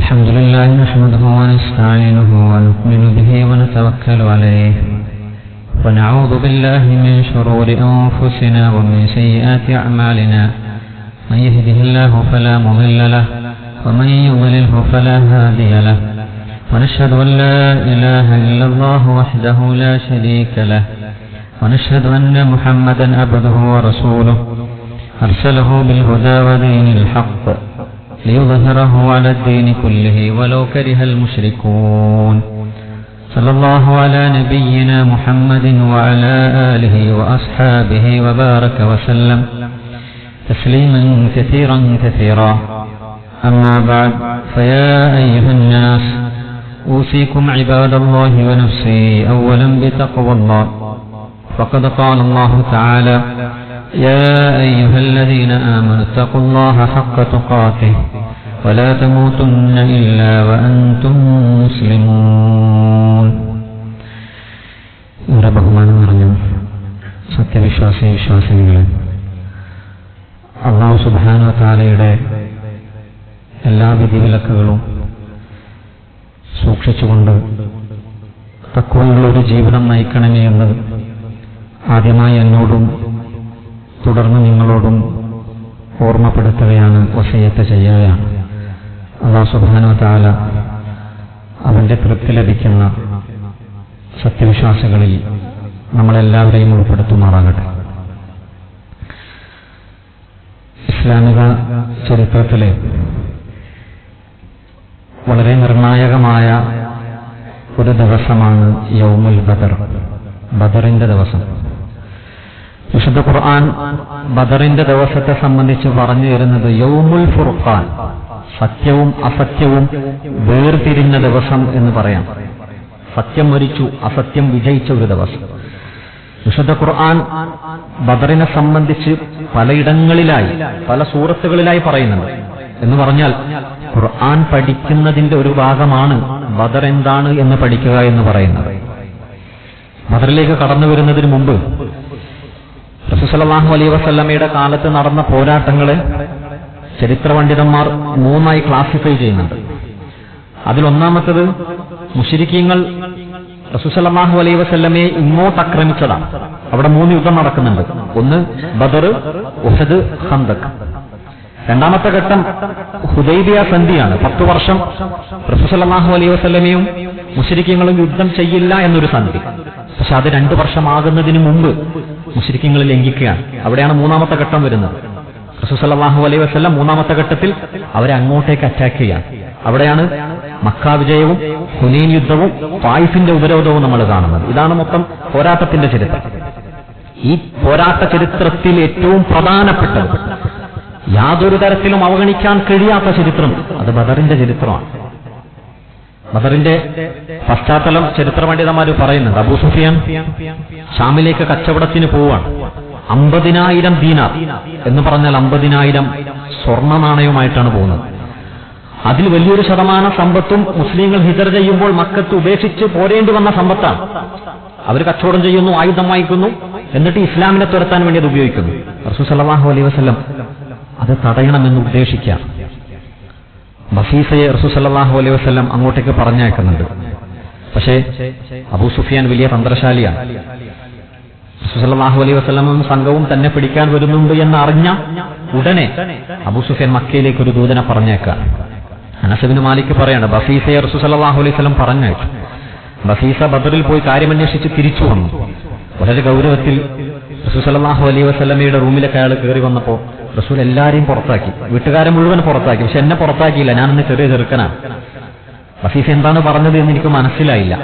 الحمد لله نحمده ونستعينه ونؤمن به ونتوكل عليه ونعوذ بالله من شرور أنفسنا ومن سيئات أعمالنا من يهده الله فلا مضل له ومن يضلله فلا هادي له ونشهد أن لا إله إلا الله وحده لا شريك له ونشهد أن محمدا عبده ورسوله أرسله بالهدى ودين الحق ليظهره على الدين كله ولو كره المشركون صلى الله على نبينا محمد وعلى آله وأصحابه وبارك وسلم تسليما كثيرا كثيرا. أما بعد، فيا أيها الناس أوصيكم عباد الله ونفسي أولا بتقوى الله، فقد قال الله تعالى: يا أيها الذين آمنوا اتقوا الله حق تقاته ولا تموتن إلا وأنتم مسلمون. ഏറെ ബഹുമാനം നിറഞ്ഞ സത്യവിശ്വാസികളെ, അല്ലാഹു സുബ്ഹാനഹു വ തആലയുടെ എല്ലാ വിധിവിലക്കുകളും സൂക്ഷിച്ചുകൊണ്ട് തഖ്വയുള്ള ഒരു ജീവിതം നയിക്കണമേ എന്ന് ആദ്യമായി എന്നോടും തുടർന്ന് നിങ്ങളോടും ഓർമ്മപ്പെടുത്തുകയാണ്, വസിയത്ത് ചെയ്യുകയാണ്. അല്ലാഹു സുബ്ഹാനഹു വ തആല അവന്റെ തൃപ്തി ലഭിക്കുന്ന സത്യവിശ്വാസികളിൽ നമ്മളെല്ലാവരെയും ഉൾപ്പെടുത്തുമാറാകട്ടെ. ഇസ്ലാമിക ചരിത്രത്തിലെ വളരെ നിർണായകമായ ഒരു ദിവസമാണ് യൗമുൽ ബദർ, ബദറിന്റെ ദിവസം. വിശുദ്ധ ഖുർആൻ ബദറിന്റെ ദിവസത്തെ സംബന്ധിച്ച് പറഞ്ഞു തരുന്നത് യൗമുൽ ഫുർഖാൻ, സത്യവും അസത്യവും വേർതിരിഞ്ഞ ദിവസം എന്ന് പറയാം. സത്യം മരിച്ചു, അസത്യം വിജയിച്ച ഒരു ദിവസം. വിശുദ്ധ ഖുർആൻ ബദറിനെ സംബന്ധിച്ച് പലയിടങ്ങളിലായി പല സൂറത്തുകളിലായി പറയുന്നുണ്ട്. എന്ന് പറഞ്ഞാൽ ഖുർആൻ പഠിക്കുന്നതിന്റെ ഒരു ഭാഗമാണ് ബദർ എന്താണ് എന്ന് പഠിക്കുക എന്ന് പറയുന്നത്. ബദറിലേക്ക് കടന്നു വരുന്നതിന് മുമ്പ് റസൂൽ സല്ലല്ലാഹു അലൈഹി വസല്ലമയുടെ കാലത്ത് നടന്ന പോരാട്ടങ്ങളെ ചരിത്ര പണ്ഡിതന്മാർ മൂന്നായി ക്ലാസിഫൈ ചെയ്യുന്നുണ്ട്. അതിലൊന്നാമത്തത് മുശ്രിക്കീങ്ങൾ റസൂൽ സല്ലല്ലാഹു അലൈഹി വസല്ലമയെ ഇങ്ങോട്ട് ആക്രമിച്ചതാണ്. അവിടെ 3 യുദ്ധം നടക്കുന്നുണ്ട്. ഒന്ന് ബദർ, ഉഹദ്, ഖന്ദഖ്. രണ്ടാമത്തെ ഘട്ടം ഹുദൈബിയ സന്ധിയാണ്. 10 വർഷം റസൂൽ സല്ലല്ലാഹു അലൈഹി വസല്ലമയും മുശ്രിക്കീങ്ങളും യുദ്ധം ചെയ്യില്ല എന്നൊരു സന്ധി. പക്ഷെ അത് 2 വർഷമാകുന്നതിന് മുമ്പ് മുശ്രിക്കീങ്ങൾ ലംഘിക്കുകയാണ്. അവിടെയാണ് മൂന്നാമത്തെ ഘട്ടം വരുന്നത്. റസൂൽ സല്ലല്ലാഹു അലൈഹി വസല്ലം മൂന്നാമത്തെ ഘട്ടത്തിൽ അവരെ അങ്ങോട്ടേക്ക് അറ്റാക്ക് ചെയ്യാൻ. അവിടെയാണ് മക്ക വിജയവും ഹുനൈൻ യുദ്ധവും തായിഫിന്റെ ഉപരോധവും നമ്മൾ കാണുന്നത്. ഇതാണ് മൊത്തം പോരാട്ടത്തിന്റെ ചരിത്രം. ഈ പോരാട്ട ചരിത്രത്തിൽ ഏറ്റവും പ്രധാനപ്പെട്ടത്, യാതൊരു തരത്തിലും അവഗണിക്കാൻ കഴിയാത്ത ചരിത്രം, അത് ബദറിന്റെ ചരിത്രമാണ്. ബദറിന്റെ പശ്ചാത്തലം ചരിത്ര പണ്ഡിതന്മാർ പറയുന്നുണ്ട്. അബൂ സുഫിയാൻ ഷാമിലേക്ക് കച്ചവടത്തിന് പോവാണ്. 50,000 ദീനാർ എന്ന് പറഞ്ഞാൽ 50,000 സ്വർണ്ണ നാണയവുമായിട്ടാണ് പോകുന്നത്. അതിൽ വലിയൊരു ശതമാനം സമ്പത്തും മുസ്ലിങ്ങൾ ഹിജറ ചെയ്യുമ്പോൾ മക്കത്ത് ഉപേക്ഷിച്ച് പോരേണ്ടി വന്ന സമ്പത്താണ്. അവർ കച്ചവടം ചെയ്യുന്നു, ആയുധം വാങ്ങിക്കുന്നു, എന്നിട്ട് ഇസ്ലാമിനെ തുരത്താൻ വേണ്ടി അത് ഉപയോഗിക്കുന്നു. റസൂൽ സല്ലല്ലാഹു അലൈഹി വസല്ലം അത് തടയണമെന്ന് ഉദ്ദേശിക്കുക. ബസീസയെ റസൂൽ സല്ലല്ലാഹു അലൈഹി വസല്ലം അങ്ങോട്ടേക്ക് പറഞ്ഞയക്കുന്നുണ്ട്. പക്ഷേ അബൂ സുഫിയാൻ വലിയ തന്ത്രശാലിയാണ്. റസൂൽ സല്ലല്ലാഹു അലൈഹി വസല്ലമും സംഘവും തന്നെ പിടിക്കാൻ വരുന്നുണ്ട് എന്ന് അറിഞ്ഞ ഉടനെ അബൂ സുഫിയാൻ മക്കയിലേക്ക് ഒരു ദൂതനെ പറഞ്ഞേക്കുക. അനസ് ഇബ്നു മാലിക് പറയാണ്, ബസീസയെ റസൂൽ സല്ലല്ലാഹു അലൈഹി വസല്ലം പറഞ്ഞയച്ചു. ബസീസ ബദറിൽ പോയി കാര്യമന്വേഷിച്ച് തിരിച്ചു വന്നു. വളരെ ഗൗരവത്തിൽ റസൂൽ സല്ലല്ലാഹു അലൈഹി വസല്ലമയുടെ റൂമിലേക്ക് അയാൾ കയറി വന്നപ്പോൾ റസൂൽ എല്ലാവരെയും പുറത്താക്കി, വീട്ടുകാരെ മുഴുവൻ പുറത്താക്കി. പക്ഷെ എന്നെ പുറത്താക്കിയില്ല, ഞാനന്ന് ചെറിയ ചെറുക്കനാണ്. ബസീസ എന്താണ് പറഞ്ഞത് എന്ന് എനിക്ക് മനസ്സിലായില്ല.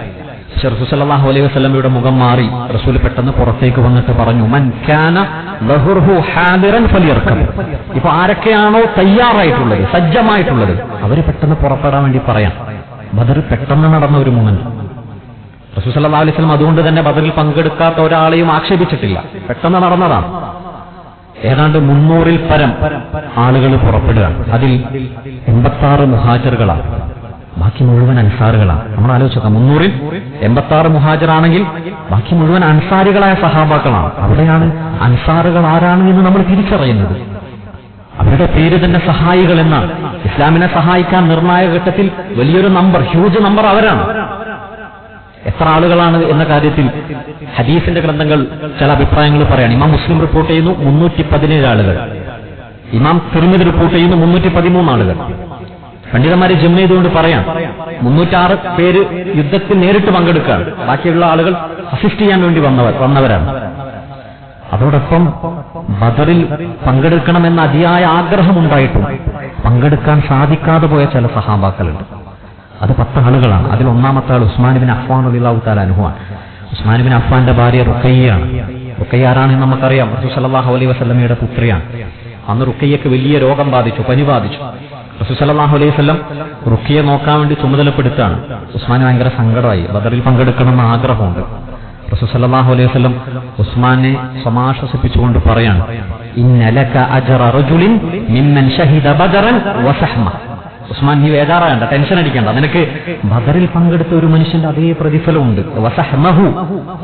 പക്ഷെ റസൂൽ സല്ലല്ലാഹു അലൈഹി വസല്ലമയുടെ മുഖം മാറി. റസൂൽ പെട്ടെന്ന് പുറത്തേക്ക് വന്നിട്ട് പറഞ്ഞു, മൻ കാന ലഹുർഹു ഹാദിറൻ ഫലിയർകബ്. ഇപ്പൊ ആരൊക്കെയാണോ തയ്യാറായിട്ടുള്ളത്, സജ്ജമായിട്ടുള്ളത്, അവര് പെട്ടെന്ന് പുറപ്പെടാൻ വേണ്ടി പറയാം. ബദർ പെട്ടെന്ന് നടന്ന ഒരു മൂമെന്റ്. റസൂൽ സല്ലല്ലാഹു അലൈഹി വസല്ലം അതുകൊണ്ട് തന്നെ ബദറിൽ പങ്കെടുക്കാത്ത ഒരാളെയും ആക്ഷേപിച്ചിട്ടില്ല, പെട്ടെന്ന് നടന്നതാണ്. ഏതാണ്ട് 300-ൽ പരം ആളുകൾ പുറപ്പെടുകയാണ്. അതിൽ 86 മുഹാജിറുകളാണ്, ബാക്കി മുഴുവൻ അൻസാറുകളാണ്. നമ്മൾ ആലോചിച്ചോക്കാം, 300-ൽ 86 മുഹാജിറാണെങ്കിൽ ബാക്കി മുഴുവൻ അൻസാരികളായ സഹാബാക്കളാണ്. അവിടെയാണ് അൻസാറുകൾ ആരാണ് എന്ന് നമ്മൾ തിരിച്ചറിയുന്നത്. അവരുടെ പേര് തന്നെ സഹായികൾ എന്നാണ്. ഇസ്ലാമിനെ സഹായിക്കാൻ നിർണായക ഘട്ടത്തിൽ വലിയൊരു നമ്പർ, ഹ്യൂജ് നമ്പർ അവരാണ്. എത്ര ആളുകളാണ് എന്ന കാര്യത്തിൽ ഹദീസിന്റെ ഗ്രന്ഥങ്ങൾ ചില അഭിപ്രായങ്ങൾ പറയാണ്. ഇമാം മുസ്ലിം റിപ്പോർട്ട് ചെയ്യുന്നു 317 ആളുകൾ, ഇമാം തിർമിദി റിപ്പോർട്ട് ചെയ്യുന്നു 313 ആളുകൾ. പണ്ഡിതന്മാരെ ജമ ചെയ്തുകൊണ്ട് പറയാം 306 പേര് യുദ്ധത്തിൽ നേരിട്ട് പങ്കെടുക്കുകയാണ്, ബാക്കിയുള്ള ആളുകൾ അസിസ്റ്റ് ചെയ്യാൻ വേണ്ടി വന്നവരാണ്. അതോടൊപ്പം ബദറിൽ പങ്കെടുക്കണമെന്ന അതിയായ ആഗ്രഹമുണ്ടായിട്ടും പങ്കെടുക്കാൻ സാധിക്കാതെ പോയ ചില സഹാബാക്കളുണ്ട്. അത് 10 ആളുകളാണ്. അതിൽ ഒന്നാമത്തെ ആൾ ഉസ്മാൻ ബിൻ അഫ്ഫാൻ റളിയല്ലാഹു തആല അൻഹു ആണ്. ഉസ്മാൻ ബിൻ അഫ്ഫാന്റെ ഭാര്യ റുഖയ്യയാണ്. റുഖയ്യ ആരാണെന്ന് നമുക്കറിയാം, റസൂൽ സല്ലല്ലാഹു അലൈഹി വസല്ലമയുടെ പുത്രിയാണ്. അന്ന് റുഖയ്യക്ക് വലിയ രോഗം ബാധിച്ചു, പനി ബാധിച്ചു. റസൂൽ സല്ലല്ലാഹു അലൈഹി വസല്ലം റുഖയ്യ നോക്കാൻ വേണ്ടി ചുമതലപ്പെടുത്താണ്. ഉസ്മാൻ ഭയങ്കര സങ്കടമായി, ബദറിൽ പങ്കെടുക്കണമെന്ന് ആഗ്രഹമുണ്ട്. റസൂൽ സല്ലല്ലാഹു അലൈഹി വസല്ലം ഉസ്മാനെ സമാശ്വസിപ്പിച്ചുകൊണ്ട് പറയാണ്, ഇന്നലക അജ്റ റജുലിൻ മിമ്മൻ ഷഹിദ ബദറൻ വസഹ്മ. ഉസ്മാൻ, നീ വേജാറാകണ്ട, ടെൻഷൻ അടിക്കണ്ട, നിനക്ക് ബദറിൽ പങ്കെടുത്ത ഒരു മനുഷ്യന്റെ അതേ പ്രതിഫലമുണ്ട്. വസഹ്മഹു,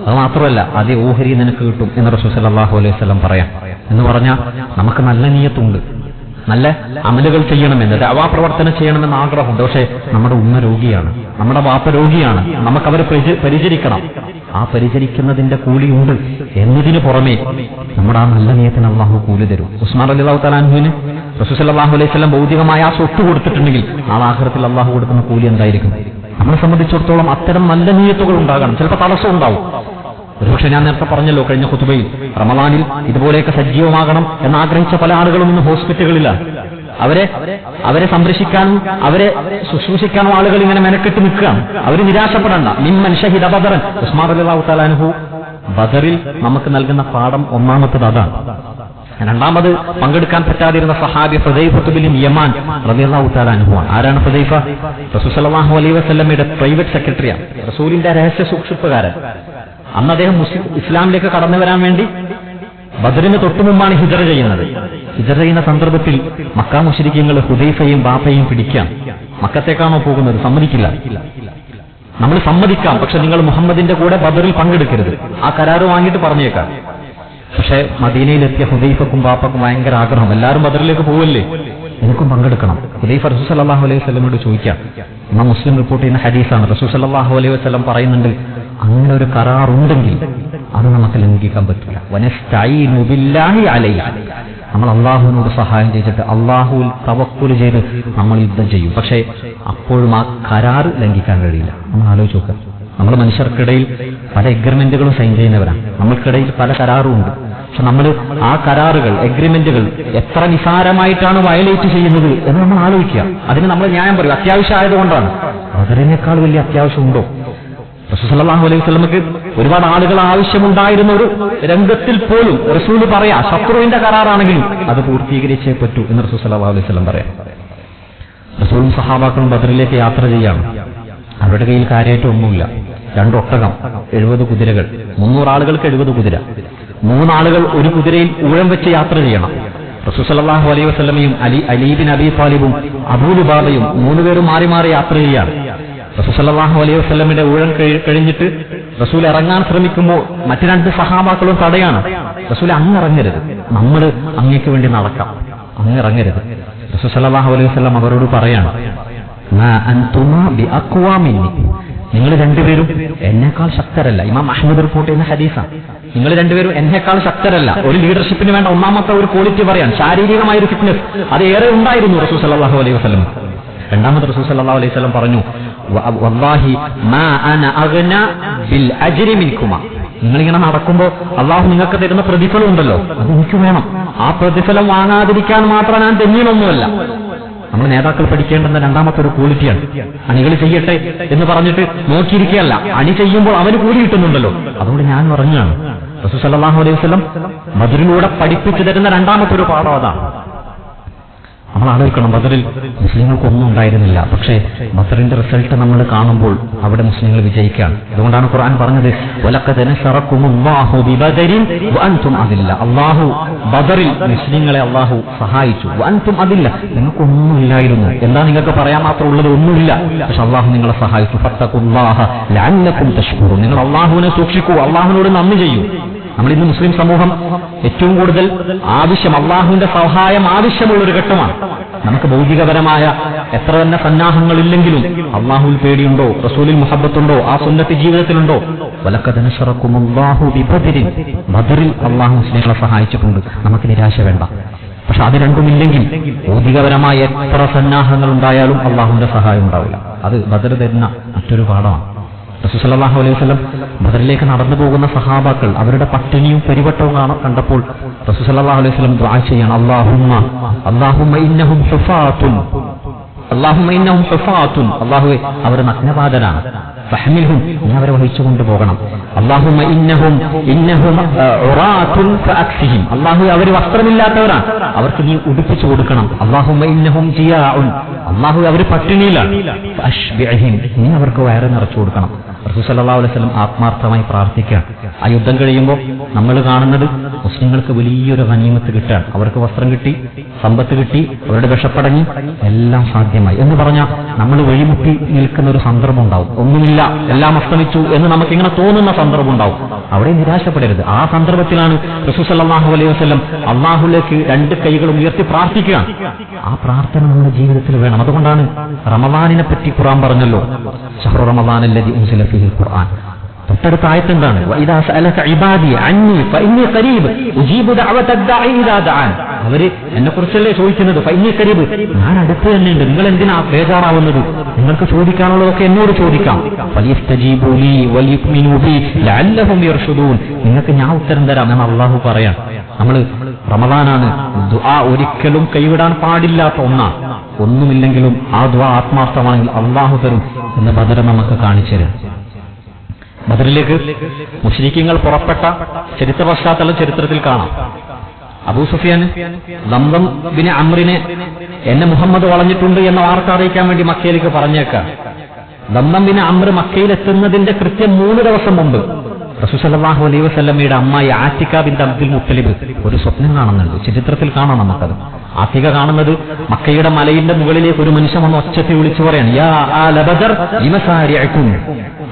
അത് മാത്രമല്ല അതേ ഓഹരി നിനക്ക് കിട്ടും എന്ന് റസൂൽ സല്ലല്ലാഹു അലൈഹി വസല്ലം പറയാം. എന്ന് പറഞ്ഞാൽ നമുക്ക് നല്ല നിയ്യത്തുണ്ട്, നല്ല അമലുകൾ ചെയ്യണമെന്ന്, ദഅവാ പ്രവർത്തനം ചെയ്യണമെന്ന് ആഗ്രഹമുണ്ട്. പക്ഷേ നമ്മുടെ ഉമ്മ രോഗിയാണ്, നമ്മുടെ വാപ്പ രോഗിയാണ്, നമുക്കവരെ പരിചരിക്കണം. ആ പരിചരിക്കുന്നതിന്റെ കൂലിയുണ്ട് എന്നതിന് പുറമെ നമ്മുടെ ആ നല്ല നിയത്തിന് അള്ളാഹു കൂലി തരും. ഉസ്മാൻ റളിയല്ലാഹു തആല അൻഹുവിന് റസൂൽ സല്ലല്ലാഹു അലൈഹി വസല്ലം ഭൗതികമായ ആ സ്വത്ത് കൊടുത്തിട്ടുണ്ടെങ്കിൽ ആ ആഖിറത്തിൽ അള്ളാഹു കൊടുക്കുന്ന കൂലി എന്തായിരിക്കും? നമ്മളെ സംബന്ധിച്ചിടത്തോളം അത്തരം നല്ല നിയത്തുകൾ ഉണ്ടാകണം. ചിലപ്പോൾ തടസ്സം ഉണ്ടാവും. ഒരുപക്ഷെ ഞാൻ നേരത്തെ പറഞ്ഞല്ലോ കഴിഞ്ഞ ഖുതുബയിൽ, റമളാനിൽ ഇതുപോലെയൊക്കെ സജീവമാകണം എന്നാഗ്രഹിച്ച പല ആളുകളും ഇന്ന് ഹോസ്പിറ്റലുകളിലാണ്. അവരെ സംരക്ഷിക്കാനും അവരെ ശുശ്രൂഷിക്കാനും ആളുകൾ ഇങ്ങനെ മെനക്കെട്ട് നിൽക്കുകയാണ്. അവർ നിരാശപ്പെടണ്ട. മിമ്മൻ ഷഹിദ ബദറൻ, ഉസ്മാൻ റളിയല്ലാഹു തആല അൻഹു ബദറിൽ നമുക്ക് നൽകുന്ന പാഠം ഒന്നാമത്തത് അതാണ്. രണ്ടാമത് പങ്കെടുക്കാൻ പറ്റാതിരുന്ന സഹാബി ഹുദൈഫ ബിൻ യമാൻ റളിയല്ലാഹു തആല അൻഹു ആണ്. ആരാണ് ഹുദൈഫ? റസൂൽ സല്ലല്ലാഹു അലൈഹി വസല്ലമയുടെ പ്രൈവറ്റ് സെക്രട്ടറിയാണ്, റസൂലിന്റെ രഹസ്യ സൂക്ഷിപ്പുകാരൻ. അന്ന് അദ്ദേഹം ഇസ്ലാമിലേക്ക് കടന്നു വരാൻ വേണ്ടി ബദറിന് തൊട്ടു മുമ്പാണ് ഹിജറ ചെയ്യുന്നത്. ഹിജറ ചെയ്യുന്ന സന്ദർഭത്തിൽ മക്ക മുശ്രിക്കീങ്ങൾ ഹുദൈഫയും ബാപ്പയും പിടിക്കാം. മക്കത്തേക്കാണോ പോകുന്നത്? സമ്മതിക്കില്ല. നമ്മൾ സമ്മതിക്കാം, പക്ഷെ നിങ്ങൾ മുഹമ്മദിന്റെ കൂടെ ബദറിൽ പങ്കെടുക്കരുത്. ആ കരാറ് വാങ്ങിയിട്ട് പറഞ്ഞേക്കാം. പക്ഷെ മദീനയിലെത്തിയ ഹുദൈഫക്കും ബാപ്പക്കും ഭയങ്കര ആഗ്രഹം, എല്ലാവരും ബദറിലേക്ക് പോവല്ലേ, എനിക്കും പങ്കെടുക്കണം. ഹുദൈഫ റസൂൽ സല്ലല്ലാഹു അലൈഹി വസല്ലമയോട് ചോദിക്കാം. ഇമാം മുസ്ലിം റിപ്പോർട്ട് ചെയ്യുന്ന ഹദീസാണ്. റസൂൽ സല്ലല്ലാഹു അലൈഹി വസല്ലം പറയുന്നുണ്ട്, അങ്ങനെ ഒരു കരാറുണ്ടെങ്കിൽ അത് നമുക്ക് ലംഘിക്കാൻ പറ്റില്ല. വനസ്തഈനു ബില്ലാഹി അലൈഹി, നമ്മൾ അള്ളാഹുവിനോട് സഹായം ചെയ്തിട്ട് അള്ളാഹുവിൽ തവക്കുൽ ചെയ്ത് നമ്മൾ യുദ്ധം ചെയ്യും. പക്ഷേ അപ്പോഴും ആ കരാർ ലംഘിക്കാൻ കഴിയില്ല. നമ്മൾ ആലോചിച്ച് നോക്കുക, നമ്മൾ മനുഷ്യർക്കിടയിൽ പല എഗ്രിമെന്റുകളും സൈൻ ചെയ്യുന്നവരാണ്, നമ്മൾക്കിടയിൽ പല കരാറും ഉണ്ട്. പക്ഷെ നമ്മൾ ആ കരാറുകൾ, എഗ്രിമെന്റുകൾ എത്ര നിസാരമായിട്ടാണ് വയലേറ്റ് ചെയ്യുന്നത് എന്ന് നമ്മൾ ആലോചിക്കുക. അതിന് നമ്മൾ ന്യായം പറയും, അത്യാവശ്യം ആയതുകൊണ്ടാണ്. അതിനേക്കാൾ വലിയ അത്യാവശ്യമുണ്ടോ? റസൂൽ സല്ലല്ലാഹു അലൈഹി വസല്ലമക്ക് ഒരുപാട് ആളുകൾ ആവശ്യമുണ്ടായിരുന്ന ഒരു രംഗത്തിൽ പോലും റസൂൽ പറയാ, ശത്രുവിന്റെ കരാറാണെങ്കിൽ അത് പൂർത്തീകരിച്ചേ പറ്റൂ എന്ന് റസൂൽ സല്ലല്ലാഹു അലൈഹി വസല്ലം പറയാം. റസൂലും സഹാബാക്കളും ബദറിലേക്ക് യാത്ര ചെയ്യാണ്. അവരുടെ കയ്യിൽ കാര്യമായിട്ട് ഒന്നുമില്ല. 2 ഒട്ടകം, 70 കുതിരകൾ, 300 ആളുകൾക്ക് 70 കുതിര, 3 ആളുകൾ ഒരു കുതിരയിൽ ഊഴം വെച്ച് യാത്ര ചെയ്യണം. റസൂൽ സല്ലല്ലാഹു അലൈഹി വസല്ലമയും അലി ബിൻ അബീ ത്വാലിബും അബൂ ലുബാബയും 3 പേരും മാറി മാറി യാത്ര ചെയ്യാണ്. റസൂൽ സല്ലല്ലാഹു അലൈഹി വസല്ലമയുടെ ഊഴം കഴിഞ്ഞിട്ട് റസൂൽ ഇറങ്ങാൻ ശ്രമിക്കുമ്പോൾ മറ്റു 2 സഹാബാക്കളും തടയാണ്. റസൂൽ അങ്ങിറങ്ങരുത്, നമ്മൾ അങ്ങേക്ക് വേണ്ടി നടക്കാം, അങ്ങിറങ്ങരുത്. റസൂൽ സല്ലല്ലാഹു അലൈഹി വസല്ലം അവരോട് പറയാണ്, മാ അൻതുമാ ബിഅഖ്വാ മിന്നി, നിങ്ങൾ 2 പേരും എന്നേക്കാൾ ശക്തരല്ല. ഇമാം അഹ്മദ് റിപ്പോർട്ട് ചെയ്യുന്ന ഹദീസാണ്. നിങ്ങൾ 2 പേരും എന്നേക്കാൾ ശക്തരല്ല. ഒരു ലീഡർഷിപ്പിന് വേണ്ട ഒന്നാമത്തെ ഒരു ക്വാളിറ്റി പറയാൻ, ശാരീരികമായ ഒരു ഫിറ്റ്നസ് അത് ഏറെ ഉണ്ടായിരുന്നു റസൂൽ സല്ലല്ലാഹു അലൈഹി വസല്ലം. രണ്ടാമത് റസൂൽ സല്ലല്ലാഹു അലൈഹി വസല്ലം പറഞ്ഞു, വല്ലാഹി മാ അന അഗ്ന ബിൽ അജ്രി മിൻകുമാ, നിങ്ങളിങ്ങനെ നടക്കുമ്പോൾ അള്ളാഹു നിങ്ങൾക്ക് തരുന്ന പ്രതിഫലം ഉണ്ടല്ലോ, അത് എനിക്ക് വേണം. ആ പ്രതിഫലം വാങ്ങാതിരിക്കാൻ മാത്രം ഞാൻ തെന്നിയൊന്നുമല്ല. നമ്മൾ നേതാക്കൾ പഠിക്കേണ്ടുന്ന രണ്ടാമത്തെ ഒരു ക്വാളിറ്റിയാണ്. അണികൾ ചെയ്യട്ടെ എന്ന് പറഞ്ഞിട്ട് നോക്കിയിരിക്കുകയല്ല, അണി ചെയ്യുമ്പോൾ അവന് കൂലി കിട്ടുന്നുണ്ടല്ലോ. അതുകൊണ്ട് ഞാൻ പറഞ്ഞാണ്, റസൂൽ സല്ലല്ലാഹു അലൈഹി വസല്ലം ബദറിലൂടെ പഠിപ്പിച്ചു തരുന്ന രണ്ടാമത്തെ ഒരു പാഠം അതാണ്. നമ്മൾ ആലോചിക്കണം, ബദറിൽ മുസ്ലിങ്ങൾക്കൊന്നും ഉണ്ടായിരുന്നില്ല. പക്ഷേ ബദറിന്റെ റിസൾട്ട് നമ്മൾ കാണുമ്പോൾ അവിടെ മുസ്ലിങ്ങൾ വിജയിക്കുകയാണ്. അതുകൊണ്ടാണ് ഖുർആൻ പറഞ്ഞത്, വലഖദ് നസറകുമുല്ലാഹു ബിബദരിൻ വഅൻതും അദില്ല, അല്ലാഹു ബദറിൽ മുസ്ലിങ്ങളെ അല്ലാഹു സഹായിച്ചു. വഅൻതും അദില്ല, നിങ്ങൾക്കൊന്നും ഇല്ലായിരുന്നു. എന്താ നിങ്ങൾക്ക് പറയാൻ മാത്രം ഉള്ളത്? ഒന്നുമില്ല. പക്ഷെ അല്ലാഹു നിങ്ങളെ സഹായിച്ചു. ഫത്തഖുല്ലാഹ ലഅല്ലകും തഷ്കുറൂൻ, നിങ്ങൾ അല്ലാഹുവിനെ സൂക്ഷിക്കൂ, അല്ലാഹുവിനോട് നന്ദി ചെയ്യൂ. നമ്മൾ ഇന്ന് മുസ്ലിം സമൂഹം ഏറ്റവും കൂടുതൽ ആവശ്യം, അള്ളാഹുവിന്റെ സഹായം ആവശ്യമുള്ള ഒരു ഘട്ടമാണ്. നമുക്ക് ഭൗതികപരമായ എത്ര തന്നെ സന്നാഹങ്ങളില്ലെങ്കിലും അള്ളാഹുവിൽ പേടിയുണ്ടോ, റസൂലിൽ മുഹബ്ബത്തുണ്ടോ, ആ സുന്നത്ത് ജീവിതത്തിലുണ്ടോ? വലഖദ് നശറക്കുമുല്ലാഹു ബിബദരിൻ, ബദറിൽ അള്ളാഹു മുസ്ലിങ്ങളെ സഹായിച്ചിട്ടുണ്ട്. നമുക്ക് നിരാശ വേണ്ട. പക്ഷെ അത് രണ്ടുമില്ലെങ്കിൽ ഭൗതികപരമായ എത്ര സന്നാഹങ്ങൾ ഉണ്ടായാലും അള്ളാഹുവിന്റെ സഹായം ഉണ്ടാവില്ല. അത് ബദർ തരുന്ന മറ്റൊരു പാഠമാണ്. റസൂൽ സല്ലല്ലാഹു അലൈഹി വസല്ലം ബദറിലേക്ക് നടന്നു പോകുന്ന സഹാബാക്കൾ അവരുടെ പട്ടിണിയും പരിവട്ടവും കണ്ടപ്പോൾ റസൂൽ സല്ലല്ലാഹു അലൈഹി വസല്ലം ദുആ ചെയ്യാണ്, അല്ലാഹുമ്മ ഇന്നഹും ഹുഫാത്തുൻ, അല്ലാഹുവേ അവർ നഗ്നപാതരാണ്, ഫഹ്മിൽഹും, നീ അവരെ വഹിച്ചു കൊണ്ടുപോകണം. അല്ലാഹുമ്മ ഇന്നഹും ഉറാത്തുൻ ഫഅക്സിഹിം, അല്ലാഹുവേ അവർ വസ്ത്രമില്ലാത്തവരാണ്, അവർക്ക് നീ ഉടുപ്പിച്ചു കൊടുക്കണം. അല്ലാഹുമ്മ ഇന്നഹും ജിയാഉൻ, അല്ലാഹുവേ അവർ പട്ടിണിയിലാണ്, ഫഅശ്ബിഅഹിം, നീ അവർക്ക് വയറ് നിറച്ചു കൊടുക്കണം. റസൂൽ സല്ലല്ലാഹു അലൈഹി വസല്ലം ആത്മാർത്ഥമായി പ്രാർത്ഥിക്കുകയാണ്. ആ യുദ്ധം കഴിയുമ്പോൾ നമ്മൾ കാണുന്നത് മുസ്ലിങ്ങൾക്ക് വലിയൊരു ഗനീമത്ത് കിട്ടാൻ, അവർക്ക് വസ്ത്രം കിട്ടി, സമ്പത്ത് കിട്ടി, അവരുടെ വിഷപ്പടങ്ങി, എല്ലാം സാധ്യമായി എന്ന് പറഞ്ഞാൽ നമ്മൾ വഴിമുട്ടി നിൽക്കുന്ന ഒരു സന്ദർഭം ഉണ്ടാവും. ഒന്നുമില്ല, എല്ലാം അസ്തമിച്ചു എന്ന് നമുക്കിങ്ങനെ തോന്നുന്ന സന്ദർഭം ഉണ്ടാവും. അവിടെ നിരാശപ്പെടരുത്. ആ സന്ദർഭത്തിലാണ് റസൂൽ സല്ലല്ലാഹു അലൈഹി വസല്ലം അള്ളാഹുലേക്ക് രണ്ട് കൈകളും ഉയർത്തി പ്രാർത്ഥിക്കുകയാണ്. ആ പ്രാർത്ഥന നമ്മുടെ ജീവിതത്തിൽ വേണം. അതുകൊണ്ടാണ് റമളാനിനെ പറ്റി ഖുർആൻ പറഞ്ഞല്ലോ, ശഹ്റു റമളാനല്ലദീ ഉൻസില ഫീഹിൽ ഖുർആൻ. തൊട്ടടുത്ത ആയത്ത് എന്താണ്? വഇദാ സഅലക ഇബാദി അന്നി ഫഇന്നി ഖരീബ് ഉജീബു ദഅവത ദാഇ ഇദാ ദഅൻ. അവര് എന്നെ കുറിച്ചല്ലേ ചോദിക്കുന്നത്, ഫഇന്നി ഖരീബ്, ഞാൻ അടുത്ത് തന്നെയുണ്ട്, നിങ്ങൾ എന്തിനാ ബേജാറാവുന്നത്? നിങ്ങൾക്ക് ചോദിക്കാനുള്ളതൊക്കെ എന്നോട് ചോദിക്കാം. ഫലിയസ്തജീബു ലീ വലിയുമിനു ബി ലഅല്ലഹും യർഷുദൂൻ, നിങ്ങൾക്ക് ഞാൻ ഉത്തരം തരാം എന്ന് അല്ലാഹു പറയാൻ. നമ്മൾ റമളാനാണ്, ദുആ ഒരിക്കലും കൈവിടാൻ പാടില്ലാത്ത ഒന്നാണ്. ഒന്നുമില്ലെങ്കിലും ആ ദുആ ആത്മാർത്ഥമാണെങ്കിൽ അല്ലാഹു തരും എന്ന് ബദർ നമുക്ക് കാണിച്ചു തരും. ബദറിലേക്ക് മുശ്രിക്കീങ്ങൾ പുറപ്പെട്ട ചരിത്ര പശ്ചാത്തലം ചരിത്രത്തിൽ കാണാം. അബൂ സുഫിയാൻ ദംദം ബിൻ അംറിനെ എന്നെ മുഹമ്മദ് വളഞ്ഞിട്ടുണ്ട് എന്ന വാർത്ത അറിയിക്കാൻ വേണ്ടി മക്കയിലേക്ക് പറഞ്ഞേക്കാം. ദംദം ബിൻ അംർ മക്കയിലെത്തുന്നതിന്റെ കൃത്യം 3 ദിവസം മുമ്പ് റസൂൽ സല്ലല്ലാഹു അലൈഹി വസല്ലമയുടെ അമ്മായി ആത്തിക ബിൻത് അബ്ദുൽ മുത്തലിബ് ഒരു സ്വപ്നം കാണുന്നുണ്ട്. ചരിത്രത്തിൽ കാണാം നമുക്കത്. ആത്തിക കാണുന്നത് മക്കയുടെ മലയുടെ മുകളിലേക്ക് ഒരു മനുഷ്യൻ വന്ന് ഒച്ചത്തിൽ വിളിച്ചു പറയാണ്, യാ ആല ബദർ ലിമ സാരിഅകും,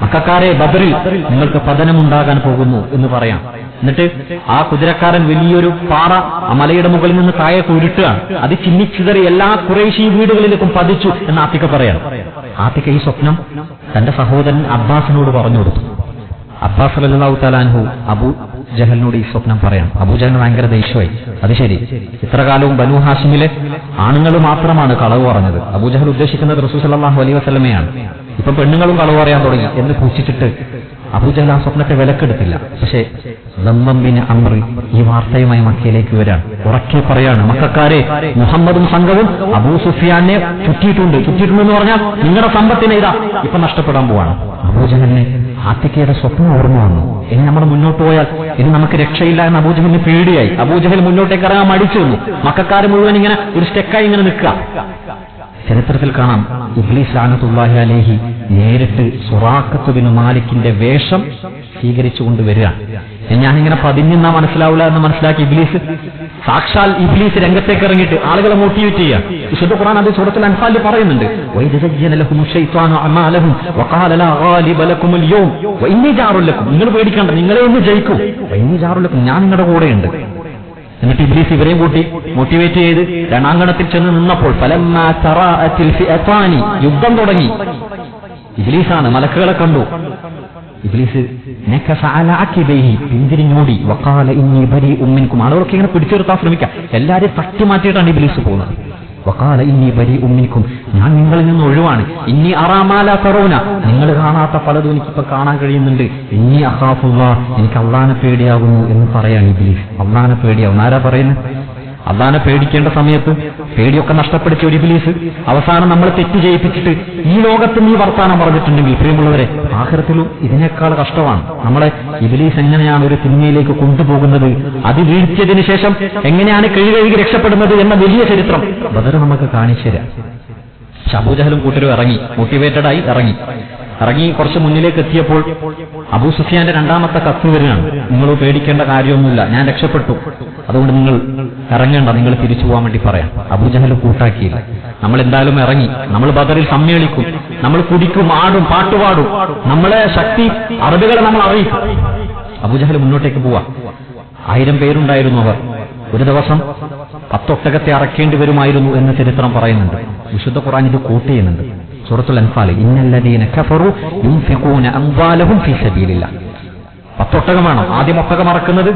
മക്കക്കാരെ, ബദറിൽ നിങ്ങൾക്ക് പതനമുണ്ടാകാൻ പോകുന്നു എന്ന് പറയാം. എന്നിട്ട് ആ കുതിരക്കാരൻ വലിയൊരു പാറ ആ മലയുടെ മുകളിൽ നിന്ന് താഴെ ഉരുട്ടുകയാണ്. അത് ചിന്നിച്ചിതറി എല്ലാ ഖുറൈശി വീടുകളിലേക്കും പതിച്ചു എന്ന് ആത്തിക പറയാം. ആത്തിക ഈ സ്വപ്നം തന്റെ സഹോദരൻ അബ്ബാസിനോട് പറഞ്ഞു കൊടുത്തു. അബ്ബാസ് റളിയല്ലാഹു തആല അൻഹു അബൂ ജഹലിനോട് ഈ സ്വപ്നം പറയാം. അബൂജഹലിന് ഭയങ്കര ദേഷ്യമായി. അത് ശരി, ഇത്ര കാലവും ബനൂ ഹാഷിമിലെ ആണുങ്ങൾ മാത്രമാണ് കളവ് പറഞ്ഞത്, അബൂജഹൽ ഉദ്ദേശിക്കുന്നത് റസൂൽ സല്ലല്ലാഹു അലൈഹി വസല്ലമയാണ്, ഇപ്പൊ പെണ്ണുങ്ങളും കളവ് പറയാൻ തുടങ്ങി എന്ന് പൂച്ചിച്ചിട്ട് അബൂജഹൽ ആ സ്വപ്നത്തെ വിലക്കെടുത്തില്ല. പക്ഷേ ദംദം ബിൻ അംർ ഈ വാർത്തയുമായി മക്കയിലേക്ക് വരാൻ ഉറക്കെ പറയാണ്, മക്കക്കാരെ, മുഹമ്മദും സംഘവും അബൂ സുഫിയാനെ ചുറ്റിയിട്ടുണ്ടെന്ന് പറഞ്ഞാൽ നിങ്ങളുടെ സമ്പത്തിനെ ഇതാ ഇപ്പൊ നഷ്ടപ്പെടാൻ പോവാണ്. അബൂജഹലിന് ആത്തിക്കയുടെ സ്വപ്നം ഓർമ്മ വന്നു. ഇനി നമ്മൾ മുന്നോട്ട് പോയാൽ ഇനി നമുക്ക് രക്ഷയില്ല എന്ന് അബൂജഹലിന് പേടിയായി. അബൂജഹൽ മുന്നോട്ടേക്ക് ഇറങ്ങാൻ മടിച്ചു വന്നു. മക്കക്കാര് മുഴുവൻ ഇങ്ങനെ ഒരു സ്റ്റെക്കായി ഇങ്ങനെ നിൽക്കുക. ചരിത്രത്തിൽ കാണാം, ഇബ്ലീസ് ലഅനത്തുല്ലാഹി അലൈഹി നേരിട്ട് സുറാഖത്ത് ബിൻ മാലിക്കിന്റെ വേഷം സ്വീകരിച്ചുകൊണ്ട് വരികയാണ്. ഞാനിങ്ങനെ പതിഞ്ഞെന്നാ മനസ്സിലാവില്ല എന്ന് മനസ്സിലാക്കി ഇബ്ലീസ്, സാക്ഷാൽ ഇബ്ലീസ് രംഗത്തേക്ക് ഇറങ്ങിയിട്ട് ആളുകളെ മോട്ടിവേറ്റ് ചെയ്യുക. വിശുദ്ധ ഖുർആൻ അത് സൂറത്തുൽ അൻഫാലിൽ പറയുന്നുണ്ട്, നിങ്ങൾ പേടിക്കണ്ട, നിങ്ങളെ ഒന്ന് ജയിക്കും, ഞാൻ നിങ്ങളുടെ കൂടെയുണ്ട്. എന്നിട്ട് ഇബ്ലീസ് ഇവരെയും കൂട്ടി മോട്ടിവേറ്റ് ചെയ്ത് രണാങ്കണത്തിൽ ചെന്ന് നിന്നപ്പോൾ യുദ്ധം തുടങ്ങി. ഇബ്ലീസാണ്, മലക്കുകളെ കണ്ടു. ഇബ്ലീസ് പിന്തിരിഞ്ഞോടി. വഖാല ഇന്നി ബരീഉം മിൻകും, ആളുകളൊക്കെ ഇങ്ങനെ പിടിച്ചു നിർത്താൻ ശ്രമിക്കാം. എല്ലാവരെയും തട്ടി മാറ്റിയിട്ടാണ് ഇബ്ലീസ് പോകുന്നത്. വഖാല ഇന്നി ബരീഉം മിൻകും, ഞാൻ നിങ്ങളിൽ നിന്ന് ഒഴിവാണ്. ഇന്നി അറാ മാ ലാ തറൂന, നിങ്ങൾ കാണാത്ത പലതും എനിക്കിപ്പോ കാണാൻ കഴിയുന്നുണ്ട്. ഇന്നി അഖാഫുല്ലാഹ്, എനിക്ക് അല്ലാഹുവിനെ പേടിയാകുന്നു എന്ന് പറയാണ് ഇബ്ലീസ്. അല്ലാഹുവിനെ പേടിയാകുന്നു. ആരാ പറയുന്നത്? അല്ലാഹുവിനെ പേടിക്കേണ്ട സമയത്ത് പേടിയൊക്കെ നഷ്ടപ്പെടുത്തിയ ഒരു ഇബ്ലീസ് അവസാനം നമ്മളെ തെറ്റ് ചെയ്യിപ്പിച്ചിട്ട് ഈ ലോകത്ത് നീ വർത്താനം പറഞ്ഞിട്ടുണ്ടെങ്കിൽ പ്രിയമുള്ളവരെ, ആഖിറത്തിലും ഇതിനേക്കാൾ കഷ്ടമാണ്. നമ്മളെ ഇബ്ലീസ് എങ്ങനെയാണ് ഒരു തിന്മയിലേക്ക് കൊണ്ടുപോകുന്നത്, അത് വീഴ്ത്തിയതിനു ശേഷം എങ്ങനെയാണ് കഴുകഴുകി രക്ഷപ്പെടുന്നത് എന്ന വലിയ ചരിത്രം ബദർ നമുക്ക് കാണിച്ചു തരാം. അബൂജഹലും കൂട്ടരും ഇറങ്ങി, മോട്ടിവേറ്റഡായി ഇറങ്ങി കുറച്ച് മുന്നിലേക്ക് എത്തിയപ്പോൾ അബൂ സുഫിയാന്റെ രണ്ടാമത്തെ കത്ത് വരികയാണ്. നിങ്ങൾ പേടിക്കേണ്ട കാര്യമൊന്നുമില്ല, ഞാൻ രക്ഷപ്പെട്ടു, അതുകൊണ്ട് നിങ്ങൾ ഇറങ്ങേണ്ട, നിങ്ങൾ തിരിച്ചു പോകാൻ വേണ്ടി പറയാം. അബൂജഹൽ കൂട്ടാക്കിയില്ല. നമ്മൾ എന്തായാലും ഇറങ്ങി, നമ്മൾ ബദറിൽ സമ്മേളിക്കും, നമ്മൾ കുടിക്കും, ആടും, പാട്ടുപാടും, നമ്മളെ ശക്തി അറബികളെ നമ്മൾ അറിയിക്കും. അബൂജഹൽ മുന്നോട്ടേക്ക് പോവാ. 1000 പേരുണ്ടായിരുന്നു അവർ. ഒരു ദിവസം 10 ഒട്ടകത്തെ അറക്കേണ്ടി വരുമായിരുന്നു എന്ന് ചരിത്രം പറയുന്നുണ്ട്. വിശുദ്ധ ഖുർആൻ ഇത് കോട്ട് ചെയ്യുന്നുണ്ട്. സൂറത്തുൽ അൻഫാൽ, ഇന്നല്ലദീന കഫറു യുൻഫിഖൂന അംവാലഹും ഫീ സബീലില്ലാഹ്. 10 ഒട്ടകം വേണം. ആദ്യം ഒട്ടകം അറക്കുന്നത്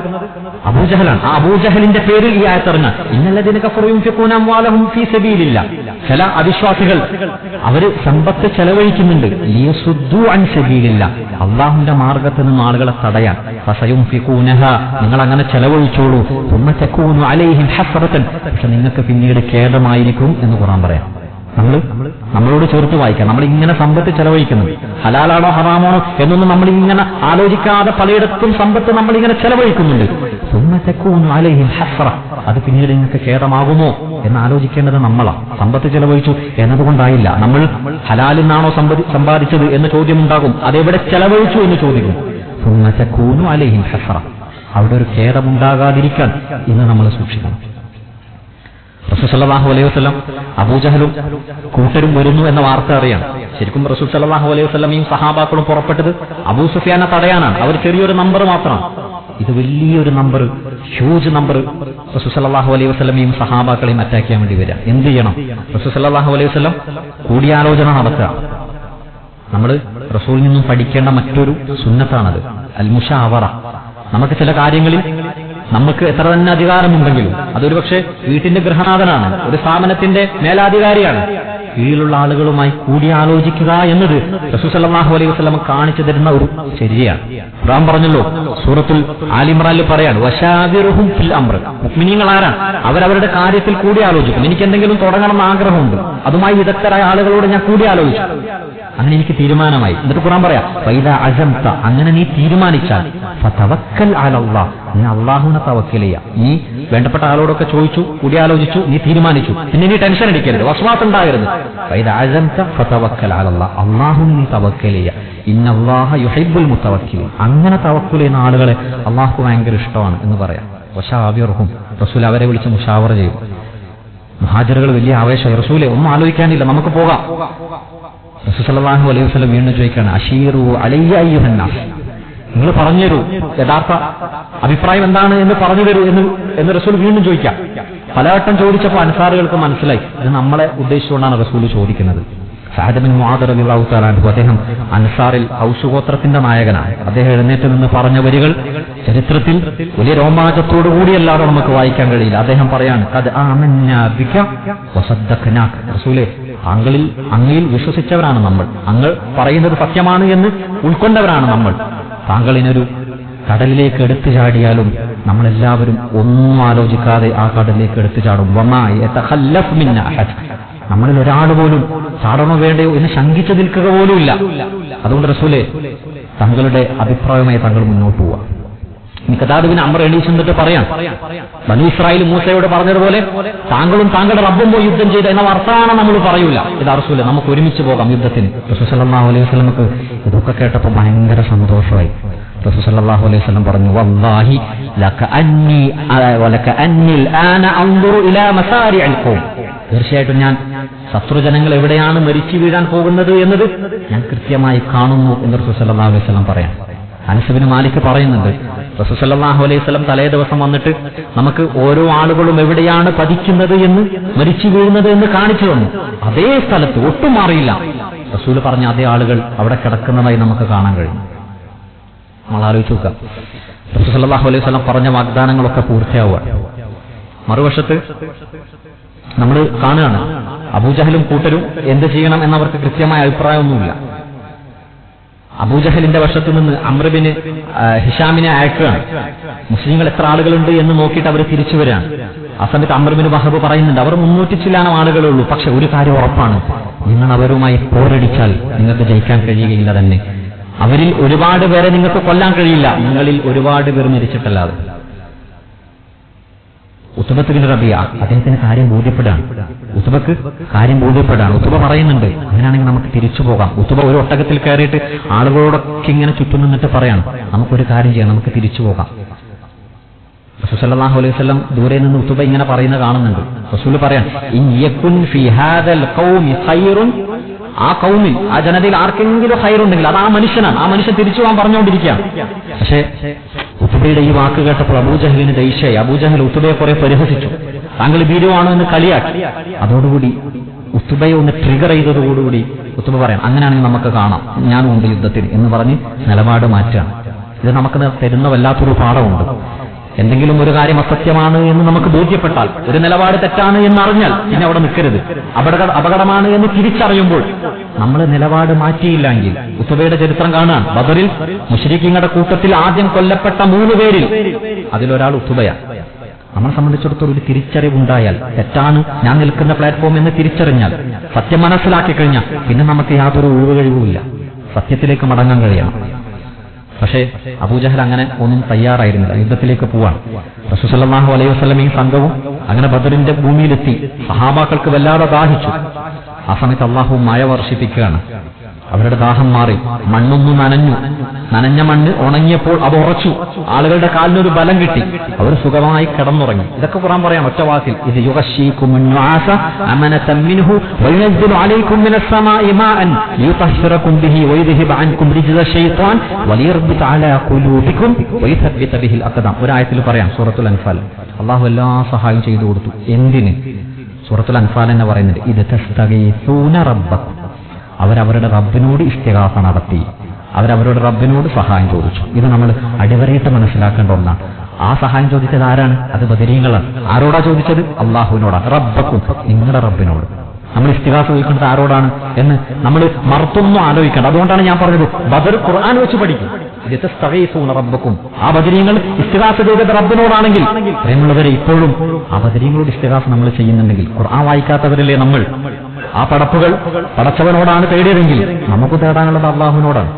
അബൂജഹലാണ്. ആ അബൂജഹലിന്റെ പേരിൽ ഈ ആയത്തിറങ്ങ, ഇന്നല്ലദീന കഫറു യുൻഫിഖൂന അംവാലഹും ഫീ സബീലില്ലാഹ്. ചില അവിശ്വാസികൾ അവര് സമ്പത്ത് ചെലവഴിക്കുന്നുണ്ട് ലിയസുദ്ദു അൻ സബീലില്ലാഹ്, അല്ലാഹുവിന്റെ മാർഗ്ഗത്തിൽ നിന്ന് ആളുകളെ തടയാൻ. ഫസയുൻഫിഖൂനഹ, നിങ്ങൾ അങ്ങനെ ചെലവഴിച്ചോളൂ. സുമ്മ തകൂനു അലൈഹിം ഹസ്റതൻ, പക്ഷെ നിങ്ങൾക്ക് പിന്നീട് ഖേദമായിരിക്കും എന്ന് ഖുർആൻ പറയാം. നമ്മളോട് ചേർത്ത് വായിക്കാം. നമ്മൾ ഇങ്ങനെ സമ്പത്ത് ചെലവഴിക്കുന്നുണ്ട്, ഹലാലാണോ ഹറാമാണോ എന്നൊന്നും നമ്മൾ ഇങ്ങനെ ആലോചിക്കാതെ പലയിടത്തും സമ്പത്ത് നമ്മളിങ്ങനെ ചെലവഴിക്കുന്നുണ്ട്. സുമ്മ തകൂനു അലൈഹിം ഹസ്റ, അത് പിന്നീട് നിങ്ങൾക്ക് ഖേദമാകുമോ എന്ന് ആലോചിക്കേണ്ടത് നമ്മളാണ്. സമ്പത്ത് ചെലവഴിച്ചു എന്നതുകൊണ്ടായില്ല. നമ്മൾ ഹലാലിൽ നിന്നാണോ സമ്പാദിച്ചത് എന്ന ചോദ്യമുണ്ടാകും. അതെവിടെ ചെലവഴിച്ചു എന്ന് ചോദിക്കും. സുമ്മ തകൂനു അലൈഹിം ഹസ്റ, അവിടെ ഒരു ഖേദമുണ്ടാകാതിരിക്കാൻ ഇന്ന് നമ്മൾ സൂക്ഷിക്കണം. റസൂൽ സല്ലല്ലാഹു അലൈഹി വസല്ലം അബൂജഹലും കൂട്ടരും വരുന്നു എന്ന വാർത്ത അറിയാം. ശരിക്കും റസൂൽ സല്ലല്ലാഹു അലൈഹി വസല്ലമയും സഹാബാക്കളും പുറപ്പെട്ടത് അബൂ സുഫിയാനെ തടയാനാണ്. അവർ ചെറിയൊരു നമ്പർ മാത്രമാണ്. ഇത് വലിയൊരു നമ്പർ, ഹ്യൂജ് നമ്പർ. റസൂൽ സല്ലല്ലാഹു അലൈഹി വസല്ലമയും സഹാബാക്കളെയും അറ്റാക്ക് ചെയ്യാൻ വേണ്ടി വരിക. എന്ത് ചെയ്യണം? റസൂൽ സല്ലല്ലാഹു അലൈഹി വസല്ലം കൂടിയാലോചന നടത്തുക. നമ്മൾ റസൂലിൽ നിന്നും പഠിക്കേണ്ട മറ്റൊരു സുന്നത്താണത്, അൽ മുശാവറ. നമുക്ക് ചില കാര്യങ്ങളിൽ നമുക്ക് എത്ര തന്നെ അധികാരമുണ്ടെങ്കിലും, അതൊരു പക്ഷേ വീട്ടിന്റെ ഗൃഹനാഥനാണ്, ഒരു സ്ഥാപനത്തിന്റെ മേലാധികാരിയാണ്, കീഴിലുള്ള ആളുകളുമായി കൂടിയാലോചിക്കുക എന്നത് റസൂൽ സല്ലല്ലാഹു അലൈഹി വസല്ലം കാണിച്ചു തരുന്ന ഒരു ചര്യയാണ്. ഖുർആൻ പറഞ്ഞല്ലോ, സൂറത്തുൽ ആലി ഇംറാനിൽ പറയാണ്, വശാവിറുഹും ഫിൽ അംർ. മുഅ്മിനീങ്ങൾ ആരാണ്? അവരവരുടെ കാര്യത്തിൽ കൂടിയാലോചിക്കും. എനിക്ക് എന്തെങ്കിലും തുടങ്ങണമെന്ന് ആഗ്രഹമുണ്ട്, അതുമായി വിദഗ്ധരായ ആളുകളോട് ഞാൻ കൂടിയാലോചിച്ചു, അങ്ങനെ എനിക്ക് തീരുമാനമായി. എന്നിട്ട് ഖുർആൻ പറയാം, ഫൈദാ അസംത, അങ്ങനെ നീ തീരുമാനിച്ചാൽ ഫതവക്കൽ അലല്ലാഹ്, നീ അല്ലാഹുവിനെ തവക്കൽ ചെയ്യുക. നീ വേണ്ടപ്പെട്ട ആളോടൊക്കെ ചോദിച്ചു, കൂടിയാലോചിച്ചു, നീ തീരുമാനിച്ചു, പിന്നെ നീ ടെൻഷൻ അടിക്കരുത്, വസ്വാസ് ഉണ്ടാകരുത്. ഫൈദാ അസംത ഫതവക്കൽ അലല്ലാഹ്, അല്ലാഹുവിനെ നീ തവക്കൽ ചെയ്യുക. ഇന്നല്ലാഹ യുഹിബ്ബുൽ മുതവക്കിലീൻ, അങ്ങനെ തവക്കുൽ ചെയ്യുന്ന ആളുകളെ അല്ലാഹു ഭയങ്കര ഇഷ്ടമാണ് എന്ന് പറയാം. വശാവിറുഹും, റസൂൽ അവരെ വിളിച്ച് മുഷാവറ ചെയ്യും. മുഹാജിറുകൾ വലിയ ആവേശമായി, റസൂലെ ഒന്നും ആലോചിക്കാനില്ല, നമുക്ക് പോകാം. റസൂൽ സല്ലല്ലാഹു അലൈഹി വസല്ലം വീണ്ടും ചോദിക്കുകയാണ്, അശീറു അലയ്യ അയ്യുഹന്നാസ്, നിങ്ങൾ പറഞ്ഞു തരൂ, യഥാർത്ഥ അഭിപ്രായം എന്താണ് എന്ന് പറഞ്ഞു തരൂ എന്ന് റസൂൽ വീണ്ടും ചോദിക്കാം. പലവട്ടം ചോദിച്ചപ്പോൾ അൻസാറുകൾക്ക് മനസ്സിലായി ഇത് നമ്മളെ ഉദ്ദേശിച്ചുകൊണ്ടാണ് റസൂൽ ചോദിക്കുന്നത്. സഅദ് ബിൻ മുആദ് റളിയല്ലാഹു തആല അൻഹു, അദ്ദേഹം അൻസാറിൽ ഔസ് ഗോത്രത്തിന്റെ നായകനാണ്. അദ്ദേഹം എഴുന്നേറ്റ് നിന്ന് പറഞ്ഞ വരികൾ ചരിത്രത്തിൽ വലിയ രോമാഞ്ചത്തോടു കൂടിയല്ലാതെ നമുക്ക് വായിക്കാൻ കഴിയില്ല. അദ്ദേഹം പറയാണ്, ഖദ് ആമന്നാ ബിക വസദ്ദഖനാക, റസൂലേ, അങ്ങയിൽ വിശ്വസിച്ചവരാണ് നമ്മൾ, അങ്ങ് പറയുന്നത് സത്യമാണ് എന്ന് ഉൾക്കൊണ്ടവരാണ് നമ്മൾ. താങ്കളിനൊരു കടലിലേക്ക് എടുത്തു ചാടിയാലും നമ്മളെല്ലാവരും ഒന്നും ആലോചിക്കാതെ ആ കടലിലേക്ക് എടുത്തു ചാടും. നമ്മളിൽ ഒരാൾ പോലും ചാടണോ വേണ്ടയോ എന്ന് ശങ്കിച്ചു നിൽക്കുക പോലുമില്ല. അതുകൊണ്ട് റസൂലേ, തങ്ങളുടെ അഭിപ്രായമായി താങ്കൾ മുന്നോട്ട് പോവുക. മിഖ്ദാദ് അംർ എണീച്ചെന്നിട്ട് പറയാം, ബനൂ ഇസ്രായേൽ മൂസയോട് പറഞ്ഞതുപോലെ താങ്കളും താങ്കളുടെ റബ്ബും പോയി യുദ്ധം ചെയ്ത എന്ന വർത്തമാനം നമ്മൾ പറയൂല. ഇതാ റസൂലേ, നമുക്ക് ഒരുമിച്ച് പോകാം യുദ്ധത്തിന്. റസൂൽ സല്ലല്ലാഹു അലൈഹി വസല്ലമക്ക് ഇതൊക്കെ കേട്ടപ്പോൾ ഭയങ്കര സന്തോഷമായി. റസൂൽ സല്ലല്ലാഹു അലൈഹി വസല്ലം പറഞ്ഞു, വല്ലാഹി ലകഅന്നി വലകഅന്നിൽ ആന അൻദുറു ഇലാ മസാരിഇൽ ഖൗം, തീർച്ചയായിട്ടും ഞാൻ ശത്രുജനങ്ങൾ എവിടെയാണ് മരിച്ചു വീഴാൻ പോകുന്നത് എന്നത് ഞാൻ കൃത്യമായി കാണുന്നു എന്ന് റസൂൽ സല്ലല്ലാഹു അലൈഹി വസല്ലം പറയാം. അനസ് ബിൻ മാലിക് പറയുന്നുണ്ട്, റസൂൽ സല്ലല്ലാഹു അലൈഹി വസല്ലം തലേ ദിവസം വന്നിട്ട് നമുക്ക് ഓരോ ആളുകളും എവിടെയാണ് പതിക്കുന്നത് എന്ന്, മരിച്ചു വീഴുന്നത് എന്ന് കാണിച്ചു തന്നു. അതേ സ്ഥലത്ത് ഒട്ടും മാറിയില്ല. റസൂൽ പറഞ്ഞ അതേ ആളുകൾ അവിടെ കിടക്കുന്നതായി നമുക്ക് കാണാൻ കഴിയും. നമ്മൾ ആലോചിച്ച് നോക്കാം, റസൂൽ സല്ലല്ലാഹു അലൈഹി വസല്ലം പറഞ്ഞ വാഗ്ദാനങ്ങളൊക്കെ പൂർത്തിയാവുക. മറുവശത്ത് നമ്മൾ കാണുകയാണ്, അബൂജഹലും കൂട്ടരും എന്ത് ചെയ്യണം എന്നവർക്ക് കൃത്യമായ അഭിപ്രായമൊന്നുമില്ല. അബൂജഹലിന്റെ വശത്തു നിന്ന് അംറിബിന് ഹിഷാമിനെ അയക്കുകയാണ്. മുസ്ലിങ്ങൾ എത്ര ആളുകളുണ്ട് എന്ന് നോക്കിയിട്ട് അവർ തിരിച്ചു വരികയാണ്. ആ സമയത്ത് അംറിബിന് വഹബ് പറയുന്നുണ്ട്, അവർ 300 ചില്ലാനം ആളുകളേ ഉള്ളൂ, പക്ഷെ ഒരു കാര്യം ഉറപ്പാണ്, നിങ്ങൾ അവരുമായി പോരടിച്ചാൽ നിങ്ങൾക്ക് ജയിക്കാൻ കഴിയുകയില്ല തന്നെ. അവരിൽ ഒരുപാട് പേരെ നിങ്ങൾക്ക് കൊല്ലാൻ കഴിയില്ല, നിങ്ങളിൽ ഒരുപാട് പേർ മരിച്ചിട്ടല്ലാതെ. ഉത്ബത്ത് ബിൻ റബിയ, അദ്ദേഹത്തിന് കാര്യം ബോധ്യപ്പെടാണ്. ഉത്ബക്ക് കാര്യം ബോധ്യപ്പെടാണ്. ഉത്ബ പറയുന്നുണ്ട്, അങ്ങനെയാണെങ്കിൽ നമുക്ക് തിരിച്ചു പോകാം. ഉത്ബ ഒരു ഒട്ടകത്തിൽ കയറിയിട്ട് ആളുകളോടൊക്കെ ഇങ്ങനെ ചുറ്റും നിന്നിട്ട് പറയാണ്, നമുക്കൊരു കാര്യം ചെയ്യാം, നമുക്ക് തിരിച്ചു പോകാം. റസൂൽ സല്ലല്ലാഹു അലൈഹി വസല്ലം ദൂരെ നിന്ന് ഉത്ബ ഇങ്ങനെ പറയുന്നത് കാണുന്നുണ്ട്. റസൂൽ പറയാൻ, ഇൻ യകുൻ ഫീ ഹാദൽ ഖൗമി ഖൈറുൻ, ആ കൗമിൽ, ആ ജനതയിൽ ആർക്കെങ്കിലും ഖൈറുണ്ടെങ്കിൽ അത് ആ മനുഷ്യനാണ്. ആ മനുഷ്യൻ തിരിച്ചു പോകാൻ പറഞ്ഞുകൊണ്ടിരിക്കുകയാണ്. പക്ഷേ ഉത്ബയുടെ ഈ വാക്ക് കേട്ടപ്പോൾ അബൂജഹലിന് ദേഷ്യായി. അബൂജഹൽ ഉത്ബയെ കുറെ പരിഹസിച്ചു. താങ്കൾ ഭീരുവാണോ എന്ന് കളിയാക്കി. അതോടുകൂടി ഉത്ബയെ ഒന്ന് ട്രിഗർ ചെയ്തതോടുകൂടി ഉത്ബ പറയാം, അങ്ങനെയാണെങ്കിൽ നമുക്ക് കാണാം, ഞാനും ഉണ്ട് യുദ്ധത്തിൽ എന്ന് പറഞ്ഞ് നിലപാട് മാറ്റാണ്. ഇത് നമുക്ക് തരുന്ന വല്ലാത്തൊരു പാഠമുണ്ട്. എന്തെങ്കിലും ഒരു കാര്യം അസത്യമാണ് എന്ന് നമുക്ക് ബോധ്യപ്പെട്ടാൽ, ഒരു നിലപാട് തെറ്റാണ് എന്നറിഞ്ഞാൽ പിന്നെ അവിടെ നിൽക്കരുത്. അപകടമാണ് എന്ന് തിരിച്ചറിയുമ്പോൾ നമ്മൾ നിലപാട് മാറ്റിയില്ലെങ്കിൽ, ഉത്ബയുടെ ചരിത്രം കാണാൻ, ബദറിൽ മുശ്രിക്കീങ്ങളുടെ കൂട്ടത്തിൽ ആദ്യം കൊല്ലപ്പെട്ട 3 പേരിൽ അതിലൊരാൾ ഉത്ബയാണ്. നമ്മളെ സംബന്ധിച്ചിടത്തോളം ഒരു തിരിച്ചറിവുണ്ടായാൽ, തെറ്റാണ് ഞാൻ നിൽക്കുന്ന പ്ലാറ്റ്ഫോം എന്ന് തിരിച്ചറിഞ്ഞാൽ, സത്യം മനസ്സിലാക്കി കഴിഞ്ഞാൽ പിന്നെ നമുക്ക് യാതൊരു ഒഴിവുകഴിവുമില്ല, സത്യത്തിലേക്ക് മടങ്ങാൻ കഴിയണം. പക്ഷേ അബൂജഹൽ അങ്ങനെ ഒന്നും തയ്യാറായിരുന്നില്ല, യുദ്ധത്തിലേക്ക് പോവാൻ. റസൂൽ സല്ലല്ലാഹു അലൈഹി വസല്ലം ഈ സംഘവും അങ്ങനെ ബദറിന്റെ ഭൂമിയിലെത്തി. സഹാബാക്കൾക്ക് വല്ലാതെ ദാഹിച്ചു. ആ സമയത്ത് അള്ളാഹു മഴ വർഷിപ്പിക്കുകയാണ്. അവരുടെ ദാഹം മാറി, മണ്ണൊന്നു നനഞ്ഞു. നനഞ്ഞ മണ്ണ് ഉണങ്ങിയപ്പോൾ അത് ഉറച്ചു. ആളുകളുടെ കാലിനൊരു ബലം കിട്ടി, അവർ സുഖമായി കിടന്നുറങ്ങി. ഇതൊക്കെ ഖുർആൻ പറയാം ഒറ്റ വാക്കിൽ, ഇത് യുഗശീകുമുൻ നുആസ അമനതൻ മിൻഹു വയുനസ്സിലു അലൈക്കും മിനസ് സമാഇ മാഅൻ ലിയുതഹിറകും ബിഹി വയുദ്ഹിബ അൻകും റിജ്സ ശൈത്താൻ വലിയർബിത അലാ ഖുലൂബികും വയുസബ്ബിത ബിഹിൽ അഖദാം. ഒരു ആയത്തിൽ പറയാം, സൂറത്തുൽ അൻഫാൽ. അല്ലാഹു എല്ലാ സഹായം ചെയ്തു കൊടുത്തു. എന്തിന്? സൂറത്തുൽ അൻഫാൽ എന്ന് പറയുന്നത്, ഇത് തസ്തഗീസൂന റബ്ബക്കും, അവരവരുടെ റബ്ബിനോട് ഇസ്തിഗാസ നടത്തി, അവരവരുടെ റബ്ബിനോട് സഹായം ചോദിച്ചു. ഇത് നമ്മൾ അടിവരയിട്ട് മനസ്സിലാക്കേണ്ട ഒന്നാണ്. ആ സഹായം ചോദിച്ചത് ആരാണ്? അത് ബദരീങ്ങളാണ്. ആരോടാ ചോദിച്ചത്? അള്ളാഹുവിനോടാണ്. റബ്ബക്കും, നിങ്ങളുടെ റബ്ബിനോട്. നമ്മൾ ഇസ്തിഗാസ ചോദിക്കുന്നത് ആരോടാണ് എന്ന് നമ്മൾ മറുത്തൊന്നും ആലോചിക്കേണ്ട. അതുകൊണ്ടാണ് ഞാൻ പറഞ്ഞത്, ബദർ ഖുർആൻ വെച്ച് പഠിക്കും. റബ്ബക്കും, ആ ബദരീങ്ങൾ ഇസ്തിഗാസ ചെയ്തത് റബ്ബിനോടാണെങ്കിൽ, പ്രേമുള്ളവരെ ഇപ്പോഴും ആ ബദരീങ്ങളോട് ഇസ്തിഗാസ നമ്മൾ ചെയ്യുന്നുണ്ടെങ്കിൽ, ഖുർആൻ വായിക്കാത്തവരല്ലേ നമ്മൾ? ആ പടപ്പുകൾ പടച്ചവനോടാണ് തേടിയതെങ്കിൽ നമുക്ക് തേടാനുള്ളത് അള്ളാഹുവിനോടാണ്.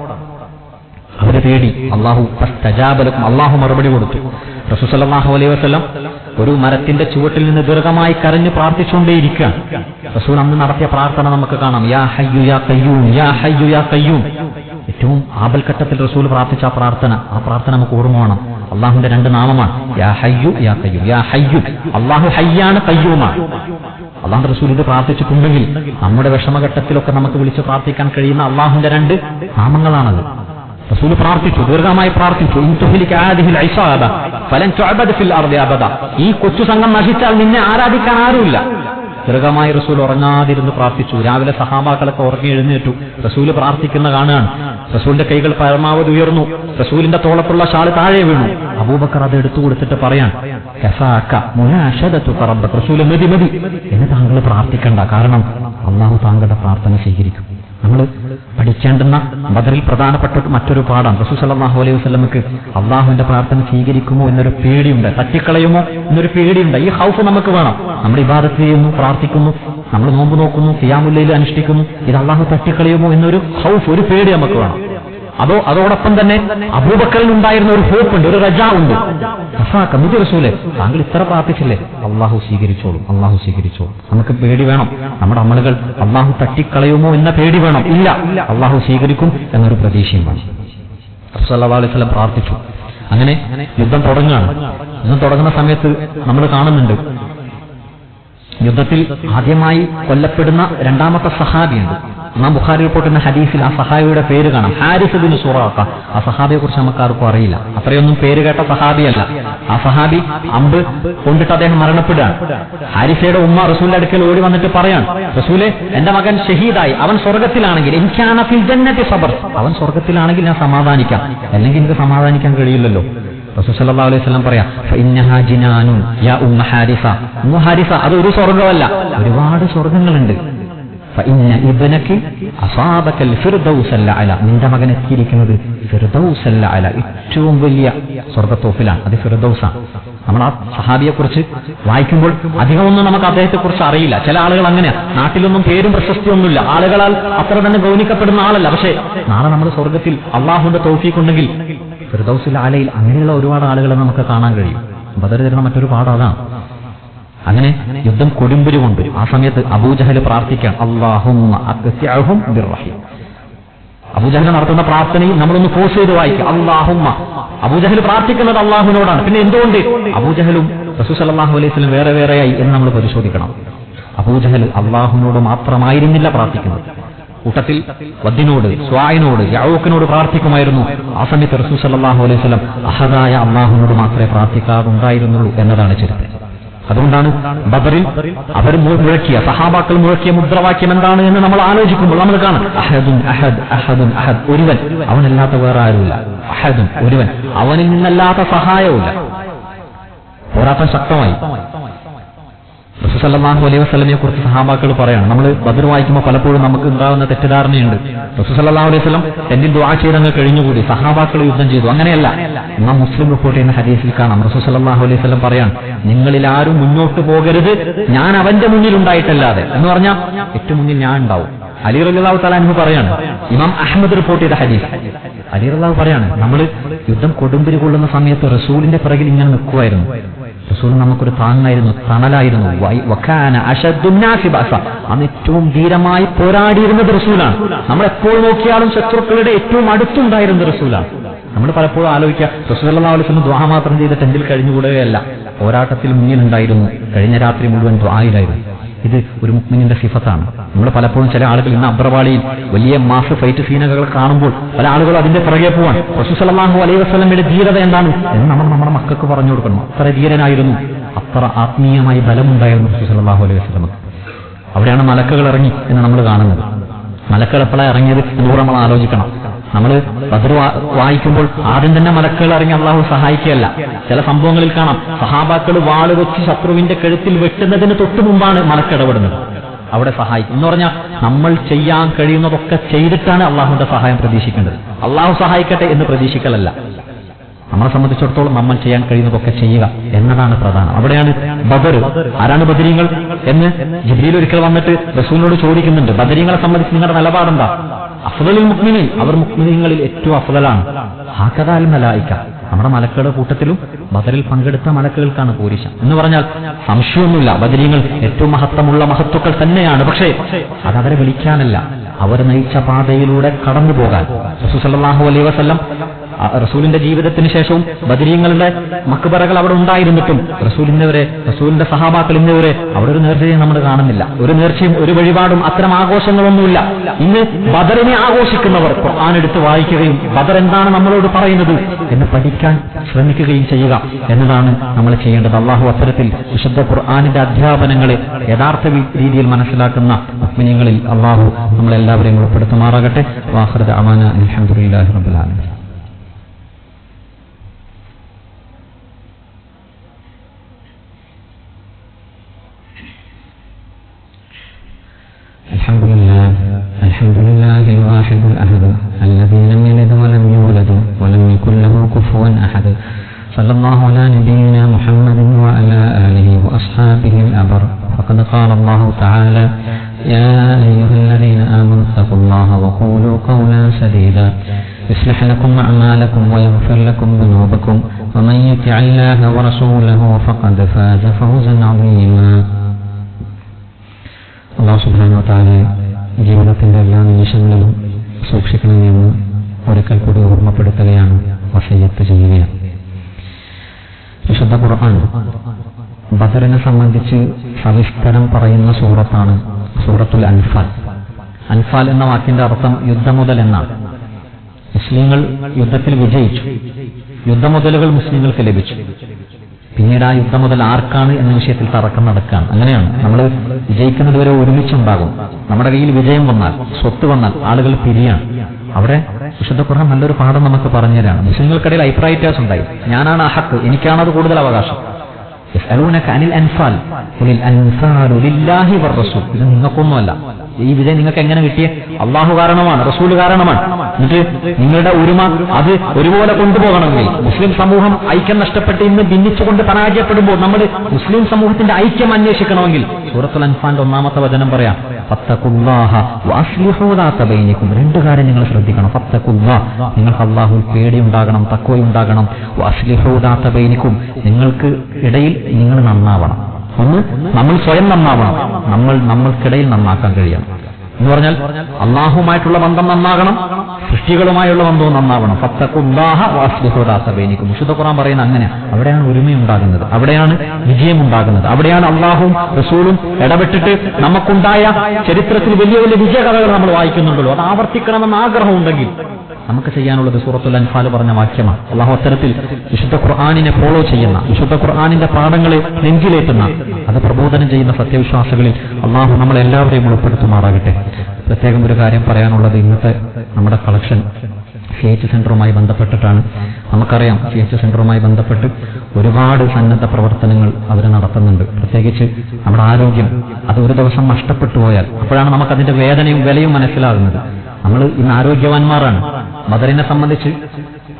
അവരെ തേടി, അള്ളാഹു ഫസ്തജാബലക്കും, അള്ളാഹു മറുപടി കൊടുത്തു. റസൂൽ സല്ലല്ലാഹു അലൈഹി വസല്ലം ഒരു മരത്തിന്റെ ചുവട്ടിൽ നിന്ന് ദീർഘമായി കരഞ്ഞ് പ്രാർത്ഥിച്ചുകൊണ്ടേയിരിക്കുകയാണ്. റസൂൽ അന്ന് നടത്തിയ പ്രാർത്ഥന നമുക്ക് കാണാം, യാ ഹയ്യു യാ ഖയ്യൂം, യാ ഹയ്യു യാ ഖയ്യൂം. ഏറ്റവും ആപൽഘട്ടത്തിൽ റസൂൽ പ്രാർത്ഥിച്ച ആ പ്രാർത്ഥന നമുക്ക് ഓർമ്മ വേണം. അള്ളാഹുവിന്റെ 2 നാമമാണ്, യാ ഹയ്യു യാ ഖയ്യൂം. യാ ഹയ്യു, അള്ളാഹു ഹയ്യാണ്, ഖയ്യൂമാണ്. അള്ളാഹു റസൂൽ ഇത് പ്രാർത്ഥിച്ചിട്ടുണ്ടെങ്കിൽ നമ്മുടെ വിഷമഘട്ടത്തിലൊക്കെ നമുക്ക് വിളിച്ച് പ്രാർത്ഥിക്കാൻ കഴിയുന്ന അള്ളാഹുവിന്റെ 2 നാമങ്ങളാണത്. റസൂൽ പ്രാർത്ഥിച്ചു, ദീർഘമായി പ്രാർത്ഥിച്ചു, ഈ കൊച്ചു സംഘം നശിച്ചാൽ നിന്നെ ആരാധിക്കാൻ ആരുമില്ല. ദീർഘമായി റസൂൽ ഉറങ്ങാതിരുന്ന് പ്രാർത്ഥിച്ചു. രാവിലെ സഹാബാക്കളൊക്കെ ഉറങ്ങി എഴുന്നേറ്റു. റസൂല് പ്രാർത്ഥിക്കുന്ന കാണുകയാണ്. റസൂലിന്റെ കൈകൾ പരമാവധി ഉയർന്നു. റസൂലിന്റെ തോളത്തുള്ള ഷാള് താഴെ വീണു. അബൂബക്കർ അത് എടുത്തു കൊടുത്തിട്ട് പറയാൻ, റസൂല് മതി മതി എന്ന് താങ്കൾ പ്രാർത്ഥിക്കണ്ട, കാരണം അള്ളാഹു താങ്കളുടെ പ്രാർത്ഥന സ്വീകരിക്കും. നമ്മൾ പഠിക്കേണ്ടുന്ന ബദറിൽ പ്രധാനപ്പെട്ട മറ്റൊരു പാഠം, റസൂൽ സല്ലല്ലാഹു അലൈഹി വസല്ലമക്ക് അള്ളാഹുവിന്റെ പ്രാർത്ഥന സ്വീകരിക്കുമോ എന്നൊരു പേടിയുണ്ട്, തട്ടിക്കളയുമോ എന്നൊരു പേടിയുണ്ട്. ഈ ഹൗഫ് നമുക്ക് വേണം. നമ്മൾ ഇബാദത്ത് ചെയ്യുന്നു, പ്രാർത്ഥിക്കുന്നു, നമ്മൾ നോമ്പ് നോക്കുന്നു, ഖിയാമുൽ ലൈൽ അനുഷ്ഠിക്കുന്നു, ഇത് അള്ളാഹു തട്ടിക്കളയുമോ എന്നൊരു ഹൗഫ്, ഒരു പേടി നമുക്ക് വേണം. അതോടൊപ്പം തന്നെ അബൂബക്കറിനുണ്ടായിരുന്ന ഒരു ഹോപ്പ് ഉണ്ട്, ഒരു റജാ ഉണ്ട്. കമ്മിതി റസൂലെ, താങ്കൾ ഇത്ര പ്രാർത്ഥിച്ചില്ലേ, അള്ളാഹു സ്വീകരിച്ചോളും, അള്ളാഹു സ്വീകരിച്ചോളും. നമുക്ക് പേടി വേണം. നമ്മുടെ അമലുകൾ അള്ളാഹു തട്ടിക്കളയുമോ എന്ന പേടി വേണം. ഇല്ല, അള്ളാഹു സ്വീകരിക്കും എന്നൊരു പ്രതീക്ഷയും വേണം. റസൂൽ സല്ലല്ലാഹു അലൈഹി വസല്ലം പ്രാർത്ഥിച്ചു. അങ്ങനെ യുദ്ധം തുടങ്ങുകയാണ്. യുദ്ധം തുടങ്ങുന്ന സമയത്ത് നമ്മൾ കാണുന്നുണ്ട്, യുദ്ധത്തിൽ ആദ്യമായി കൊല്ലപ്പെടുന്ന 2ാമത്തെ സഹാബിയുണ്ട്. ഇമാം ബുഖാരി റിപ്പോർട്ട് ചെയ്യുന്ന ഹദീസിൽ ആ സഹാബിയുടെ പേര് കാണാം, ഹാരിസ് ബിൻ സുറാഖ. ആ സഹാബിയെ കുറിച്ച് നമുക്ക് ആർക്കും അറിയില്ല, അത്രയൊന്നും പേര് കേട്ട സഹാബിയല്ല. ആ സഹാബി അമ്പ് കൊണ്ടിട്ട് അദ്ദേഹം മരണപ്പെടുകയാണ്. ഹാരിസയുടെ ഉമ്മ റസൂലിന്റെ അടുക്കൽ ഓടി വന്നിട്ട് പറയാൻ, റസൂലെ, എന്റെ മകൻ ഷഹീദായി, അവൻ സ്വർഗത്തിലാണെങ്കിൽ, അവൻ സ്വർഗത്തിലാണെങ്കിൽ ഞാൻ സമാധാനിക്കാം, അല്ലെങ്കിൽ എനിക്ക് സമാധാനിക്കാൻ കഴിയില്ലല്ലോ. റസൂൽ സല്ലല്ലാഹു അലൈഹി വസല്ലം പറയാ, ഫഇന്നഹാ ജിനാനുൻ യാ ഉമ്മ ഹാരിസ. ഉമ്മ ഹാരിസ, അത് ഒരു സ്വർഗ്ഗമല്ല, ഒരുപാട് സ്വർഗ്ഗങ്ങളുണ്ട്. ഫഇന്ന ഇബ്നകി അസാബകൽ ഫിർദൗസൽ അഅല. നിന്റെ മകൻ എത്തിയിരിക്കുന്നത് ഫിർദൗസൽ അഅല, ഏറ്റവും വലിയ സ്വർഗ്ഗത്തോപ്പിലാണ്. അത് ഫിർദൗസാണ്. നമ്മൾ ആ സഹാബിയെ കുറിച്ച് വായിക്കുമ്പോൾ അധികമൊന്നും നമുക്ക് അദ്ദേഹത്തെ കുറിച്ച് അറിയില്ല. ചില ആളുകൾ അങ്ങനെയാ, നാട്ടിലൊന്നും പേരും പ്രശസ്തിയൊന്നുമില്ല, ആളുകളാൽ അത്ര തന്നെ ഗൗനിക്കപ്പെടുന്ന ആളല്ല. പക്ഷേ നാളെ നമ്മൾ സ്വർഗ്ഗത്തിൽ അള്ളാഹുവിന്റെ തൗഫീഖ് ഉണ്ടെങ്കിൽ ഫിർദൗസുൽ അലയിൽ അങ്ങനെയുള്ള ഒരുപാട് ആളുകളെ നമുക്ക് കാണാൻ കഴിയും. ബദർ തരുന്ന മറ്റൊരു പാഠം അതാണ്. അങ്ങനെ യുദ്ധം കൊടുമ്പിരി കൊണ്ട് ആ സമയത്ത് അബൂജഹൽ പ്രാർത്ഥിക്കാൻ, അല്ലാഹുമ്മ അക്സിഅഹും ബിർറഹീം. അബൂജഹൽ നടത്തുന്ന പ്രാർത്ഥനയിൽ നമ്മളൊന്ന് ഫോഴ്സ് ചെയ്ത് വായിക്കുക, അല്ലാഹുമ്മ. അബൂജഹൽ പ്രാർത്ഥിക്കുന്നത് അള്ളാഹുവിനോടാണ്. പിന്നെ എന്തുകൊണ്ട് അബൂജഹലും റസൂൽ സല്ലല്ലാഹു അലൈഹി വസല്ലം വേറെ വേറെയായി എന്ന് നമ്മൾ പരിശോധിക്കണം. അബൂജഹൽ അള്ളാഹുവിനോട് മാത്രമായിരുന്നില്ല പ്രാർത്ഥിക്കുന്നത്, കൂട്ടത്തിൽ വദ്ദിനോട്, സ്വായിനോട്, യഊഖിനോട് പ്രാർത്ഥിക്കുമായിരുന്നു. ആ സമയത്ത് റസൂൽ സല്ലല്ലാഹു അലൈഹി വസല്ലം അഹദായ അല്ലാഹുവിനോട് മാത്രമേ പ്രാർത്ഥിക്കാറുണ്ടായിരുന്നുള്ളൂ എന്നതാണ് ചരിത്രം. അതുകൊണ്ടാണ് ബദറിൽ അവർ മുഴക്കിയ, സഹാബാക്കൾ മുഴക്കിയ മുദ്രാവാക്യം എന്താണ് എന്ന് നമ്മൾ ആലോചിക്കുമ്പോൾ നമ്മൾ കാണാം, അഹദുൻ അഹദ് അഹദുൻ അഹദ്, ഒരുവൻ, അവനല്ലാത്ത വേറെ ആരുമില്ല. അഹദുൻ, ഒരുവൻ, അവനിൽ നിന്നല്ലാത്ത സഹായവുമില്ല. പോരാട്ടം ശക്തമായി. റസൂൽ സല്ലല്ലാഹു അലൈഹി വസല്ലമയെ കുറിച്ച് സഹാബാക്കൾ പറയാണ്. നമ്മൾ ബദർ വായിക്കുമ്പോൾ പലപ്പോഴും നമുക്ക് ഉണ്ടാകുന്ന തെറ്റിദ്ധാരണയുണ്ട്. റസൂൽ സല്ലല്ലാഹു അലൈഹി വസല്ലം എന്നിൽ ദുആ ചെയ്തങ്ങ് കഴിഞ്ഞുകൂടി, സഹാബാക്കൾ യുദ്ധം ചെയ്തു. അങ്ങനെയല്ല. ഇമാം മുസ്ലിം റിപ്പോർട്ട് ചെയ്യുന്ന ഹദീസിൽ കാണാം, റസൂൽ സല്ലല്ലാഹു അലൈഹി വസല്ലം പറയാണ്, നിങ്ങളിൽ ആരും മുന്നോട്ട് പോകരുത് ഞാൻ അവന്റെ മുന്നിൽ ഉണ്ടായിട്ടല്ലാതെ. എന്ന് പറഞ്ഞാൽ ഏറ്റവും മുന്നിൽ ഞാൻ ഉണ്ടാവും. അലി റളിയല്ലാഹു തആല അൻഹു പറയാണ്, ഇമാം അഹ്മദ് റിപ്പോർട്ട് ചെയ്ത ഹദീസ്, അലി റളിയല്ലാഹു പറയാണ്, നമ്മൾ യുദ്ധം കൊടുമ്പിരി കൊള്ളുന്ന സമയത്ത് റസൂലിന്റെ പിറകിൽ ഇങ്ങനെ നിൽക്കുമായിരുന്നു. റസൂൽ നമുക്കൊരു താങ്ങായിരുന്നു, തണലായിരുന്നു. അന്ന് ഏറ്റവും ധീരമായി പോരാടിയിരുന്നത് റസൂലാണ്. നമ്മൾ എപ്പോൾ നോക്കിയാലും ശത്രുക്കളുടെ ഏറ്റവും അടുത്തുണ്ടായിരുന്നത് റസൂലാണ്. നമ്മൾ പലപ്പോഴും ആലോചിക്കുക, റസൂൽ സല്ലല്ലാഹു അലൈഹി വസല്ലം ദുആ മാത്രം ചെയ്ത് ടെന്റിൽ കഴിഞ്ഞുകൂടുകയല്ല, പോരാട്ടത്തിൽ മുന്നിലുണ്ടായിരുന്നു. കഴിഞ്ഞ രാത്രി മുഴുവൻ ദുആയിലായിരുന്നു. ഇത് ഒരു മുഅ്മിനിന്റെ സിഫത്താണ്. നമ്മൾ പലപ്പോഴും ചില ആളുകൾ ഇന്ന് അബ്രവാളിയിൽ വലിയ മാസ് ഫൈറ്റ് സീനുകൾ കാണുമ്പോൾ പല ആളുകളും അതിന്റെ പുറകെ പോവാൻ. റസൂൽ സല്ലല്ലാഹു അലൈഹി വസല്ലമയുടെ ധീരത എന്താണ് എന്ന് നമ്മൾ നമ്മുടെ മക്കൾക്ക് പറഞ്ഞു കൊടുക്കണം. അത്ര ധീരനായിരുന്നു, അത്ര ആത്മീയമായി ബലമുണ്ടായിരുന്നു റസൂൽ സല്ലല്ലാഹു അലൈഹി വസല്ലമക്ക്. അവിടെയാണ് മലക്കുകൾ ഇറങ്ങി എന്ന് നമ്മൾ കാണുന്നത്. മലക്കുകൾ എപ്പോഴാണ് ഇറങ്ങിയത് എന്ന് നമ്മൾ ആലോചിക്കണം. നമ്മൾ ബദർ വായിക്കുമ്പോൾ ആദ്യം തന്നെ മലക്കുകൾ ഇറങ്ങി അള്ളാഹു സഹായിക്കുകയല്ല. ചില സംഭവങ്ങളിൽ കാണാം, സഹാബാക്കൾ വാള് വെച്ച് ശത്രുവിന്റെ കഴുത്തിൽ വെട്ടുന്നതിന് തൊട്ടു മുമ്പാണ് മലക്കിടപെടുന്നത്. അവിടെ സഹായിക്കും എന്ന് പറഞ്ഞാൽ നമ്മൾ ചെയ്യാൻ കഴിയുന്നതൊക്കെ ചെയ്തിട്ടാണ് അള്ളാഹുവിന്റെ സഹായം പ്രതീക്ഷിക്കേണ്ടത്. അള്ളാഹു സഹായിക്കട്ടെ എന്ന് പ്രതീക്ഷിക്കലല്ല. നമ്മളെ സംബന്ധിച്ചിടത്തോളം നമ്മൾ ചെയ്യാൻ കഴിയുന്നതൊക്കെ ചെയ്യുക എന്നതാണ് പ്രധാനം. അവിടെയാണ് ബദർ. ആരാണ് ബദരീങ്ങൾ എന്ന് ജിബ്രീൽ ഒരിക്കൽ വന്നിട്ട് റസൂലിനോട് ചോദിക്കുന്നുണ്ട്, ബദരീങ്ങളെ സംബന്ധിച്ച് നിങ്ങളുടെ നിലപാടെന്താ? അഫ്ദലുൽ മുഅ്മിനീൻ, അവർ മുഅ്മിനീങ്ങളിൽ ഏറ്റവും അഫ്ദലാണ്. ഹാകദാൽ മലായിക, നമ്മുടെ മലക്കുകളുടെ കൂട്ടത്തിലും ബദറിൽ പങ്കെടുത്ത മലക്കുകൾക്കാണ് പോരിശം എന്ന് പറഞ്ഞാൽ സംശയമൊന്നുമില്ല, ബദരീങ്ങൾ ഏറ്റവും മഹത്വമുള്ള മഹത്വക്കൾ തന്നെയാണ്. പക്ഷേ അതവരെ വിളിക്കാനല്ല, അവർ നയിച്ച പാതയിലൂടെ കടന്നു പോകാൻ. റസൂൽ സല്ലല്ലാഹു അലൈഹി വസല്ലം റസൂലിന്റെ ജീവിതത്തിന് ശേഷവും ബദരീങ്ങളുടെ മക്ബറകൾ അവിടെ ഉണ്ടായിരുന്നിട്ടും റസൂലിന്റെ സഹാബാക്കൾ ഇന്നവരെ അവിടെ ഒരു നേർച്ചയും നമ്മൾ കാണുന്നില്ല. ഒരു നേർച്ചയും ഒരു വഴിപാടും അത്തരം ആഘോഷങ്ങളൊന്നുമില്ല. ഇന്ന് ബദറിനെ ആഘോഷിക്കുന്നവർ ഖുർആൻ എടുത്ത് വായിക്കുകയും ബദർ എന്താണ് നമ്മളോട് പറയുന്നത് എന്ന് പഠിക്കാൻ ശ്രമിക്കുകയും ചെയ്യുക എന്നതാണ് നമ്മൾ ചെയ്യേണ്ടത്. അല്ലാഹു അത്തരത്തിൽ വിശുദ്ധ ഖുർആനിന്റെ അധ്യാപനങ്ങളെ യഥാർത്ഥ രീതിയിൽ മനസ്സിലാക്കുന്ന മുഅ്മിനീങ്ങളിൽ അല്ലാഹു നമ്മളെല്ലാവരെയും ഉൾപ്പെടുത്തുമാറാകട്ടെ. വാഖിറു ദഅവാനാ അൽഹംദുലില്ലാഹി റബ്ബിൽ ആലമീൻ. الحمد لله الواحد الأحد الذي لم يلد ولم يولد ولم يكن له كفوا أحد. صلى الله على نبينا محمد وعلى آله وأصحابه الأبر. فقد قال الله تعالى: يا أيها الذين آمنوا اتقوا الله وقولوا قولا سديدا يصلح لكم أعمالكم ويغفر لكم ذنوبكم ومن يطع الله ورسوله فقد فاز فوزا عظيما. അല്ലാഹു സുബ്ഹാനഹു വ തആല ജീവിതത്തിന്റെ എല്ലാ നിമിഷങ്ങളിലും സൂക്ഷിക്കണമെന്ന് ഒരിക്കൽ കൂടി ഓർമ്മപ്പെടുത്തുകയാണ്, വസിയ്യത്ത് ചെയ്യുകയാണ്. വിശുദ്ധ ഖുർആൻ ബദറിനെ സംബന്ധിച്ച് സവിസ്തരം പറയുന്ന സൂറത്താണ് സൂറത്തുൽ അൻഫാൽ. അൻഫാൽ എന്ന വാക്കിന്റെ അർത്ഥം യുദ്ധമുതൽ എന്നാണ്. മുസ്ലിങ്ങൾ യുദ്ധത്തിൽ വിജയിച്ചു, യുദ്ധമുതലുകൾ മുസ്ലിങ്ങൾക്ക് ലഭിച്ചു. പിന്നീട് ആ യുദ്ധം മുതൽ ആർക്കാണ് എന്ന വിഷയത്തിൽ തർക്കം നടക്കുകയാണ്. അങ്ങനെയാണ് നമ്മൾ വിജയിക്കുന്നത് വരെ ഒരുമിച്ചുണ്ടാകും. നമ്മുടെ കയ്യിൽ വിജയം വന്നാൽ, സ്വത്ത് വന്നാൽ ആളുകൾ പിരിയാണ്. അവിടെ വിശുദ്ധ ഖുർആൻ നല്ലൊരു പാഠം നമുക്ക് പറഞ്ഞുതരാണ്. മുസ്ലിങ്ങൾക്കിടയിൽ അഭിപ്രായ വ്യത്യാസം ഉണ്ടായി. ഞാനാണ് അഹക്ക്, എനിക്കാണത് കൂടുതൽ അവകാശം. യസ്അലൂനക അനിൽ അൻഫാൽ ഖുലിൽ അൻഫാലു ലില്ലാഹി വറസൂൽ. ഇത് നിങ്ങൾക്കൊന്നുമല്ല. ഈ വിജയം നിങ്ങൾക്ക് എങ്ങനെ കിട്ടിയ? അള്ളാഹു കാരണമാണ്, റസൂൽ കാരണമാണ്. എന്നിട്ട് നിങ്ങളുടെ ഒരുമ അത് ഒരുപോലെ കൊണ്ടുപോകണമെങ്കിൽ, മുസ്ലിം സമൂഹം ഐക്യം നഷ്ടപ്പെട്ട് ഇന്ന് ഭിന്നിച്ചുകൊണ്ട് പരാജയപ്പെടുമ്പോൾ നമ്മൾ മുസ്ലിം സമൂഹത്തിന്റെ ഐക്യം അന്വേഷിക്കണമെങ്കിൽ സൂറത്തുൽ അൻഫാലിന്റെ 1-ാമത്തെ വചനം പറയാം, ഫത്തഖുല്ലാഹ വഅസ്ലിഹൂ ദാത ബൈനിക്കും. രണ്ട് കാര്യം നിങ്ങൾ ശ്രദ്ധിക്കണം. ഫത്തഖുല്ലാഹ്, നിങ്ങൾക്ക് അള്ളാഹുവിൽ പേടിയുണ്ടാകണം, തഖ്വയുണ്ടാകണം. വഅസ്ലിഹൂ ദാത ബൈനിക്കും, നിങ്ങൾക്ക് ഇടയിൽ നിങ്ങൾ നന്നാവണം. ഒന്ന്, നമ്മൾ സ്വയം നന്നാവണം, നമ്മൾക്കിടയിൽ നന്നാക്കാൻ കഴിയണം എന്ന് പറഞ്ഞാൽ അള്ളാഹുമായിട്ടുള്ള ബന്ധം നന്നാകണം, സൃഷ്ടികളുമായുള്ള ബന്ധവും നന്നാവണം. ഫത്തഖുല്ലാഹ വഅസ്ലിഹു ദാത ബൈനിക്കും. വിശുദ്ധ ഖുർആൻ പറയുന്ന അങ്ങനെ. അവിടെയാണ് ഒരുമയുണ്ടാകുന്നത്, അവിടെയാണ് വിജയമുണ്ടാകുന്നത്, അവിടെയാണ് അള്ളാഹുവും റസൂലും ഇടപെട്ടിട്ട് നമുക്കുണ്ടായ ചരിത്രത്തിൽ വലിയ വലിയ വിജയകഥകൾ നമ്മൾ വായിക്കുന്നുണ്ടല്ലോ. അത് ആവർത്തിക്കണമെന്ന് ആഗ്രഹമുണ്ടെങ്കിൽ നമുക്ക് ചെയ്യാനുള്ളത് സൂറത്തുൽ അൻഫാൽ പറഞ്ഞ വാക്യമാണ്. അള്ളാഹു അത്തരത്തിൽ വിശുദ്ധ ഖുർആനിനെ ഫോളോ ചെയ്യുന്ന, വിശുദ്ധ ഖുർആനിന്റെ പാഠങ്ങളെ നെഞ്ചിലേറ്റുന്ന, അത് പ്രബോധനം ചെയ്യുന്ന സത്യവിശ്വാസികളിൽ അള്ളാഹു നമ്മളെല്ലാവരെയും ഉൾപ്പെടുത്തുമാറാകട്ടെ. പ്രത്യേകം ഒരു കാര്യം പറയാനുള്ളത്, ഇന്നത്തെ നമ്മുടെ കളക്ഷൻ CH സെന്ററുമായി ബന്ധപ്പെട്ടിട്ടാണ്. നമുക്കറിയാം CH സെന്ററുമായി ബന്ധപ്പെട്ട് ഒരുപാട് സന്നദ്ധ പ്രവർത്തനങ്ങൾ അവർ നടത്തുന്നുണ്ട്. പ്രത്യേകിച്ച് നമ്മുടെ ആരോഗ്യം അത് ഒരു ദിവസം നഷ്ടപ്പെട്ടു പോയാൽ അപ്പോഴാണ് നമുക്കതിന്റെ വേദനയും വിലയും മനസ്സിലാകുന്നത്. നമ്മൾ ഇന്ന് ആരോഗ്യവാന്മാരാണ്. ബദറിനെ സംബന്ധിച്ച്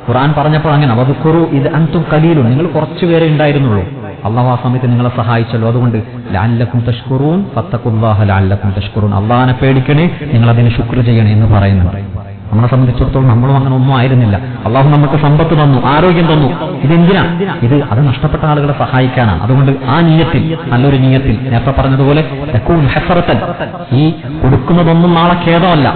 ഖുർആൻ പറഞ്ഞപ്പോൾ അങ്ങനെ വദ്കുറു ഇത് അൻതും ഖലീലുൻ, നിങ്ങൾ കുറച്ചുപേരെ ഉണ്ടായിരുന്നുള്ളൂ, അള്ളാഹു ആ സമയത്ത് നിങ്ങളെ സഹായിച്ചല്ലോ, അതുകൊണ്ട് ലഅല്ലക്കും തഷ്കുറൂൻ ഫത്തഖുല്ലാഹ ലഅല്ലക്കും തഷ്കുറൂൻ, അള്ളാഹിനെ പേടിക്കണേ, നിങ്ങൾ അതിന് ശുക്ർ ചെയ്യണേ എന്ന് പറയുന്നുണ്ട്. നമ്മളെ സംബന്ധിച്ചിടത്തോളം നമ്മളും അങ്ങനെ ഒന്നും ആയിരുന്നില്ല. അള്ളാഹു നമുക്ക് സമ്പത്ത് തന്നു, ആരോഗ്യം തന്നു. ഇതെന്തിനാ? അത് നഷ്ടപ്പെട്ട ആളുകളെ സഹായിക്കാനാണ്. അതുകൊണ്ട് ആ നിയ്യത്തിൽ, നല്ലൊരു നിയ്യത്തിൽ, നേരത്തെ പറഞ്ഞതുപോലെ ഈ കൊടുക്കുന്നതൊന്നും നാളെ ഖേദമല്ല,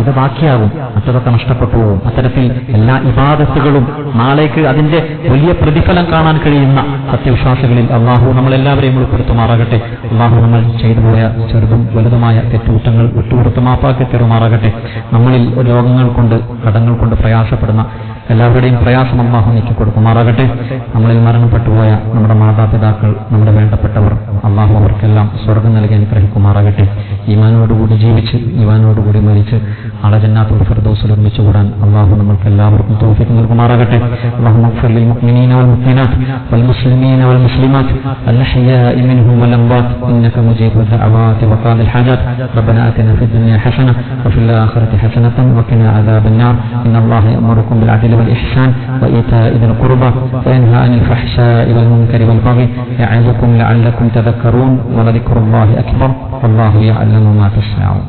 ഇത് ബാക്കിയാകും, മറ്റതൊക്കെ നഷ്ടപ്പെട്ടു പോകും. അത്തരത്തിൽ എല്ലാ ഇബാദത്തുകളും നാളേക്ക് അതിന്റെ വലിയ പ്രതിഫലം കാണാൻ കഴിയുന്ന സത്യവിശ്വാസികളിൽ അള്ളാഹു നമ്മളെല്ലാവരെയും ഉൾപ്പെടുത്തുമാറാകട്ടെ. അള്ളാഹു നമ്മൾ ചെയ്തുപോയ ചെറുതും വലുതുമായ തെറ്റുകുറ്റങ്ങൾ വിട്ടുകൊടുത്ത് മാപ്പാക്കി തരുമാറാകട്ടെ. നമ്മളിൽ രോഗങ്ങൾ കൊണ്ട്, കടങ്ങൾ കൊണ്ട് പ്രയാസപ്പെടുന്ന എല്ലാവരുടെയും പ്രയാസം അല്ലാഹു നീക്കി കൊടുക്കുമാറാകട്ടെ. നമ്മളിൽ മരണപ്പെട്ടുപോയ നമ്മുടെ മാതാപിതാക്കൾ, നമ്മുടെ വേണ്ടപ്പെട്ടവർ, അല്ലാഹു അവർക്കെല്ലാം സ്വർഗ്ഗം നൽകി അനുഗ്രഹിക്കുമാറാകട്ടെ. ഈമാനോടുകൂടി ജീവിച്ച് ഈമാനോടുകൂടി മരിച്ച് നാളെ ജന്നാത്തുൽ ഫിർദൗസിൽ ഒരുമിച്ച് കൂടാൻ അല്ലാഹു നമുക്ക് എല്ലാവർക്കും തൗഫീഖ് നൽകുമാറാകട്ടെ. അല്ലാഹുമ്മ ഗ്ഫിർ ലിൽ മുഅ്മിനീന വൽ മുഅ്മിനാത്ത് വൽ മുസ്ലിമീന വൽ മുസ്ലിമാത്ത് അൽ അഹ്യാഇ മിൻഹും വൽ അംവാത്ത് ഇന്നക മുജീബു ദഅവാതി വഖാദിൽ ഹാജാത്ത്. റബ്ബനാ ആതിനാ ഫിദ് ദുനിയ ഹസന വഫിൽ ആഖിറതി ഹസനതൻ വഖിനാ അദാബൻ നാർ. ഇന്നല്ലാഹ യഅമുറുകും ബിൽ അദ്ലി والإحسان وإيتاء ذي القربى وينهى عن الفحشاء والمنكر والبغي يعظكم لعلكم تذكرون ولذكر الله أكبر والله يعلم ما تصنعون.